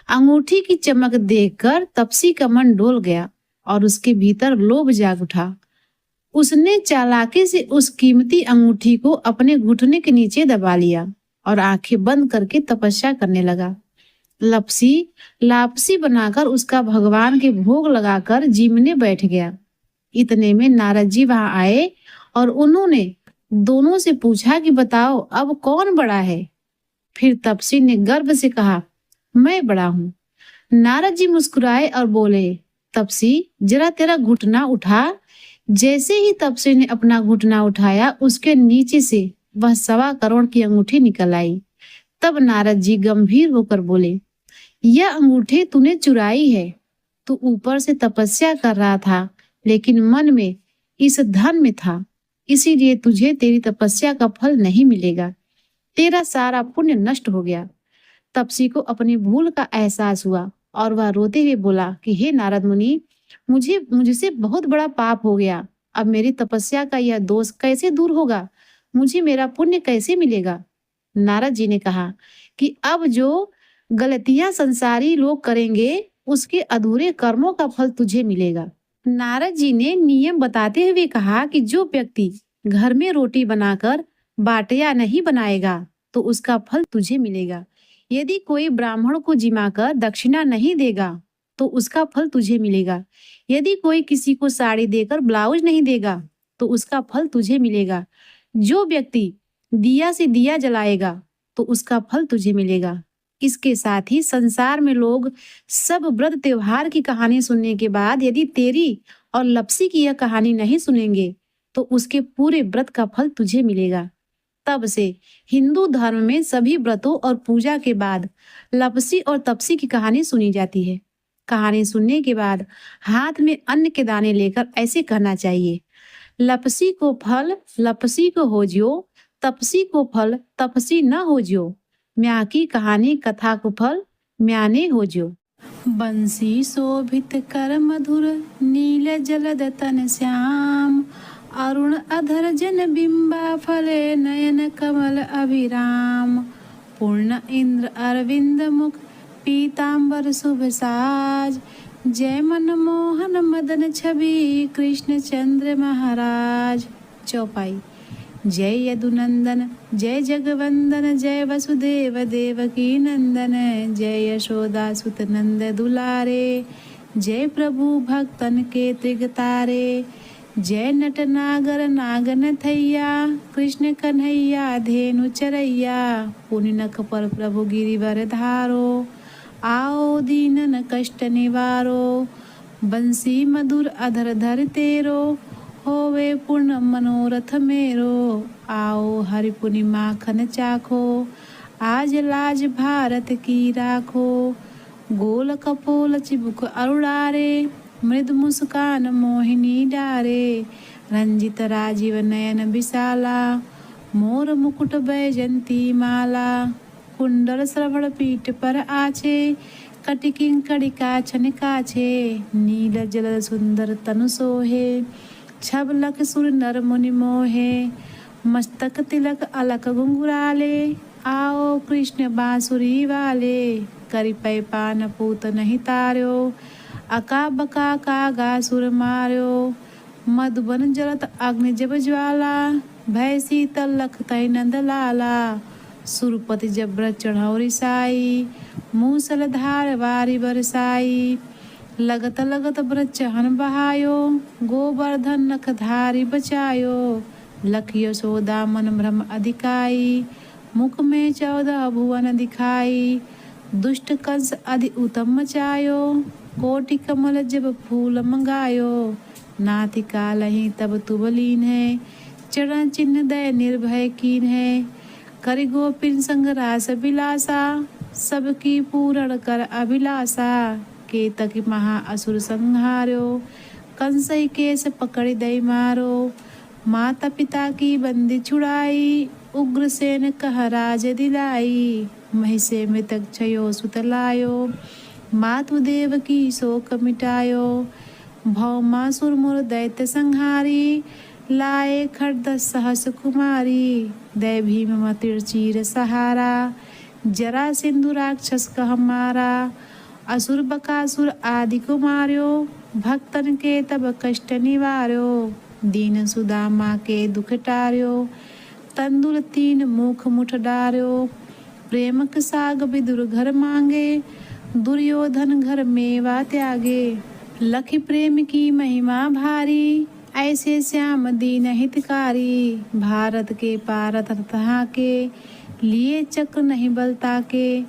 अंगूठी की चमक देखकर तपसी का मन डोल गया और उसके भीतर लोभ जाग उठा। उसने चालाकी से उस कीमती अंगूठी को अपने घुटने के नीचे दबा लिया और आंखें बंद करके तपस्या करने लगा। लपसी लापसी बनाकर उसका भगवान के भोग लगाकर जीमने बैठ गया। इतने में नारद जी वहां आए और उन्होंने दोनों से पूछा कि बताओ अब कौन बड़ा है? फिर तपसी ने गर्व से कहा, मैं बड़ा हूँ। नारद जी मुस्कुराए और बोले, तपसी जरा तेरा घुटना उठा। जैसे ही तपसी ने अपना घुटना उठाया, उसके नीचे से वह 1.25 करोड़ की अंगूठी निकल आई। तब नारद जी गंभीर होकर बोले, यह अंगूठी तूने चुराई है। तू ऊपर से तपस्या कर रहा था, लेकिन मन में इस धन में था, इसीलिए तुझे तेरी तपस्या का फल नहीं मिलेगा। तेरा सारा पुण्य नष्ट हो गया। तपसी को अपनी भूल का एहसास हुआ और वह रोते हुए बोला कि हे नारद मुनि, मुझसे बहुत बड़ा पाप हो गया। अब मेरी तपस्या का यह दोष कैसे दूर होगा? मुझे मेरा पुण्य कैसे मिलेगा? नारद जी ने कहा कि अब जो गलतियां संसारी लोग करेंगे, उसके अधूरे कर्मों का फल तुझे मिलेगा। नारद जी ने नियम बताते हुए कहा कि जो व्यक्ति घर में रोटी बनाकर बाटियां नहीं बनाएगा, तो उसका फल तुझे मिलेगा। यदि कोई ब्राह्मण को जिमाकर दक्षिणा नहीं देगा, तो उसका फल तुझे मिलेगा। यदि कोई किसी को साड़ी देकर ब्लाउज नहीं देगा, तो उसका फल तुझे मिलेगा। जो व्यक्ति दिया से दिया जलाएगा, तो उसका फल तुझे मिलेगा। इसके साथ ही संसार में लोग सब व्रत त्योहार की कहानी सुनने के बाद यदि तेरी और लपसी की यह कहानी नहीं सुनेंगे, तो उसके पूरे व्रत का फल तुझे मिलेगा। तब से हिंदू धर्म में सभी व्रतों और पूजा के बाद लपसी और तपसी की कहानी सुनी जाती है। कहानी सुनने के बाद हाथ में अन्न के दाने लेकर ऐसे कहना चाहिए, लपसी को फल लपसी को हो जियो, तपसी को फल तपसी न हो जियो, म्या की कहानी कथा को फल म्याने हो जियो। बंसी शोभित कर मधुर नील जलद तन श्याम, अरुण अधर जन बिंबा फले नयन कमल अभिराम, पूर्ण इंद्र अरविंद मुख पीतांबर शुभ साज, जय मनमोहन मदन छवि कृष्ण चंद्र महाराज। चौपाई। जय यदुनंदन जय जगवंदन जय वसुदेव देवकी नंदन, जय यशोदा सुत नंद दुलारे, जय प्रभु भक्तन के त्रिगतारे, जय नट नागर नागन थैया कृष्ण कन्हैया धेनु चरैया, पुनि नख पर प्रभु गिरिवर धारो, आओ दीनन कष्ट निवारो, बंसी मधुर अधर धर तेरो, होवे पूर्ण मनोरथ मेरो, आओ हरि पुनि माखन चाखो, आज लाज भारत की राखो, गोल कपोल चिबुक अरुणारे, मृद मुस्कान मोहिनी डारे, रंजित राजीव नयन विशाला, मोर मुकुट बैजंती माला, कुंडल श्रवण पीठ पर आछे, कटिकिंकड़ी काछन काछे, नील जल सुंदर तनु सोहे, छबलक सुर नर मुनि मोहे, मस्तक तिलक अलक घुंघराले, आओ कृष्ण बांसुरी वाले, करि पै पान पूत नहीं तार्यो, अका बका कागा सुर मार्यो, मधुबन जलत अग्नि जब ज्वाला, भय शीतल लख तै नंद लाला, सुरपति जब्र चढ़ौरी साई, मूसल धार वारी बरसाई, लगत लगत ब्रचहन बहायो, गोवर्धन नख धारी बचायो, लख यशोदा मन भ्रम अधिकाई, मुख में 14 भुवन दिखाई, दुष्ट कंस अधि उत्तम मचायो, कोटि कमल जब फूल मंगायो, नाथि कालहि तब तुबलीन है, चरण चिन्ह दय निर्भय कीन है, करि गोपिन संग रास बिलासा, सबकी पूरण कर अभिलाषा, केतक महा असुर संहार्यो, कंसई केस पकड़ दई मारो, माता पिता की बंदी छुड़ाई, उग्रसेन कह राज दिलाई, महिषे मृतक क्षयो सुत लायो, मातुदेव की शोक मिटायो, भौमासुर मुर दैत्य संहारी, लाए खड्ग सहस कुमारी, दय भीम मतिर चीर सहारा, जरा सिंधु राक्षस कह मारा, असुर बकासुर आदि को मार्यो, भक्तन के तब कष्ट निवार्यो, दीन सुदामा के दुख टार्यो, तंदुल 3 मुख मुठ डार्यो, प्रेमक साग विदुर घर मांगे, दुर्योधन घर मेवा त्यागे, लखि प्रेम की महिमा भारी, ऐसे श्याम दीन हितकारी, भारत के पारत तहा के, लिए चक्र नहीं बलता के,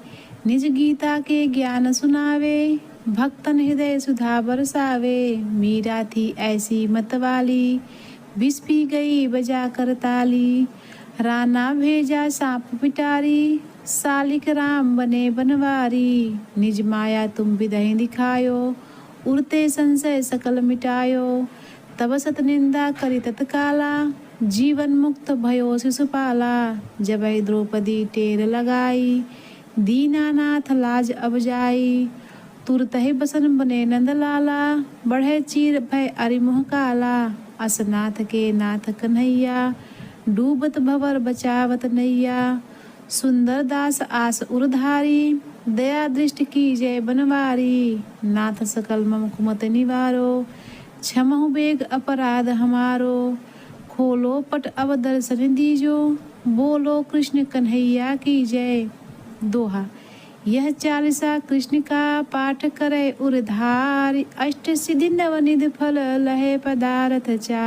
निज गीता के ज्ञान सुनावे, भक्तन हृदय सुधा बरसावे, मीरा थी ऐसी मतवाली, विष पी गई बजा कर ताली, राना भेजा सांप पिटारी, सालिक राम बने बनवारी, निज माया तुम विदहि दिखायो, उड़ते संशय सकल मिटायो, तब सत निंदा करि तत्काला, जीवन मुक्त भयो शिशुपाला, जबै द्रौपदी टेर लगाई, दीनानाथ लाज अब जाई, तुरत ही बसन बने नंद लाला, बढ़े चीर भय अरिमुह काला, असनाथ के नाथ कन्हैया, डूबत भवर बचावत नैया, सुंदर दास आस उरधारी, दया दृष्टि की जय बनवारी, नाथ सकल मम कुमत निवारो, क्षमहु बेग अपराध हमारो, खोलो पट अब दर्शन दीजो, बोलो कृष्ण कन्हैया की जय। दोहा। यह चालीसा कृष्ण का पाठ करे उरधारी, अष्ट सिद्धि नवनिधि फल लहे पदारथ चार।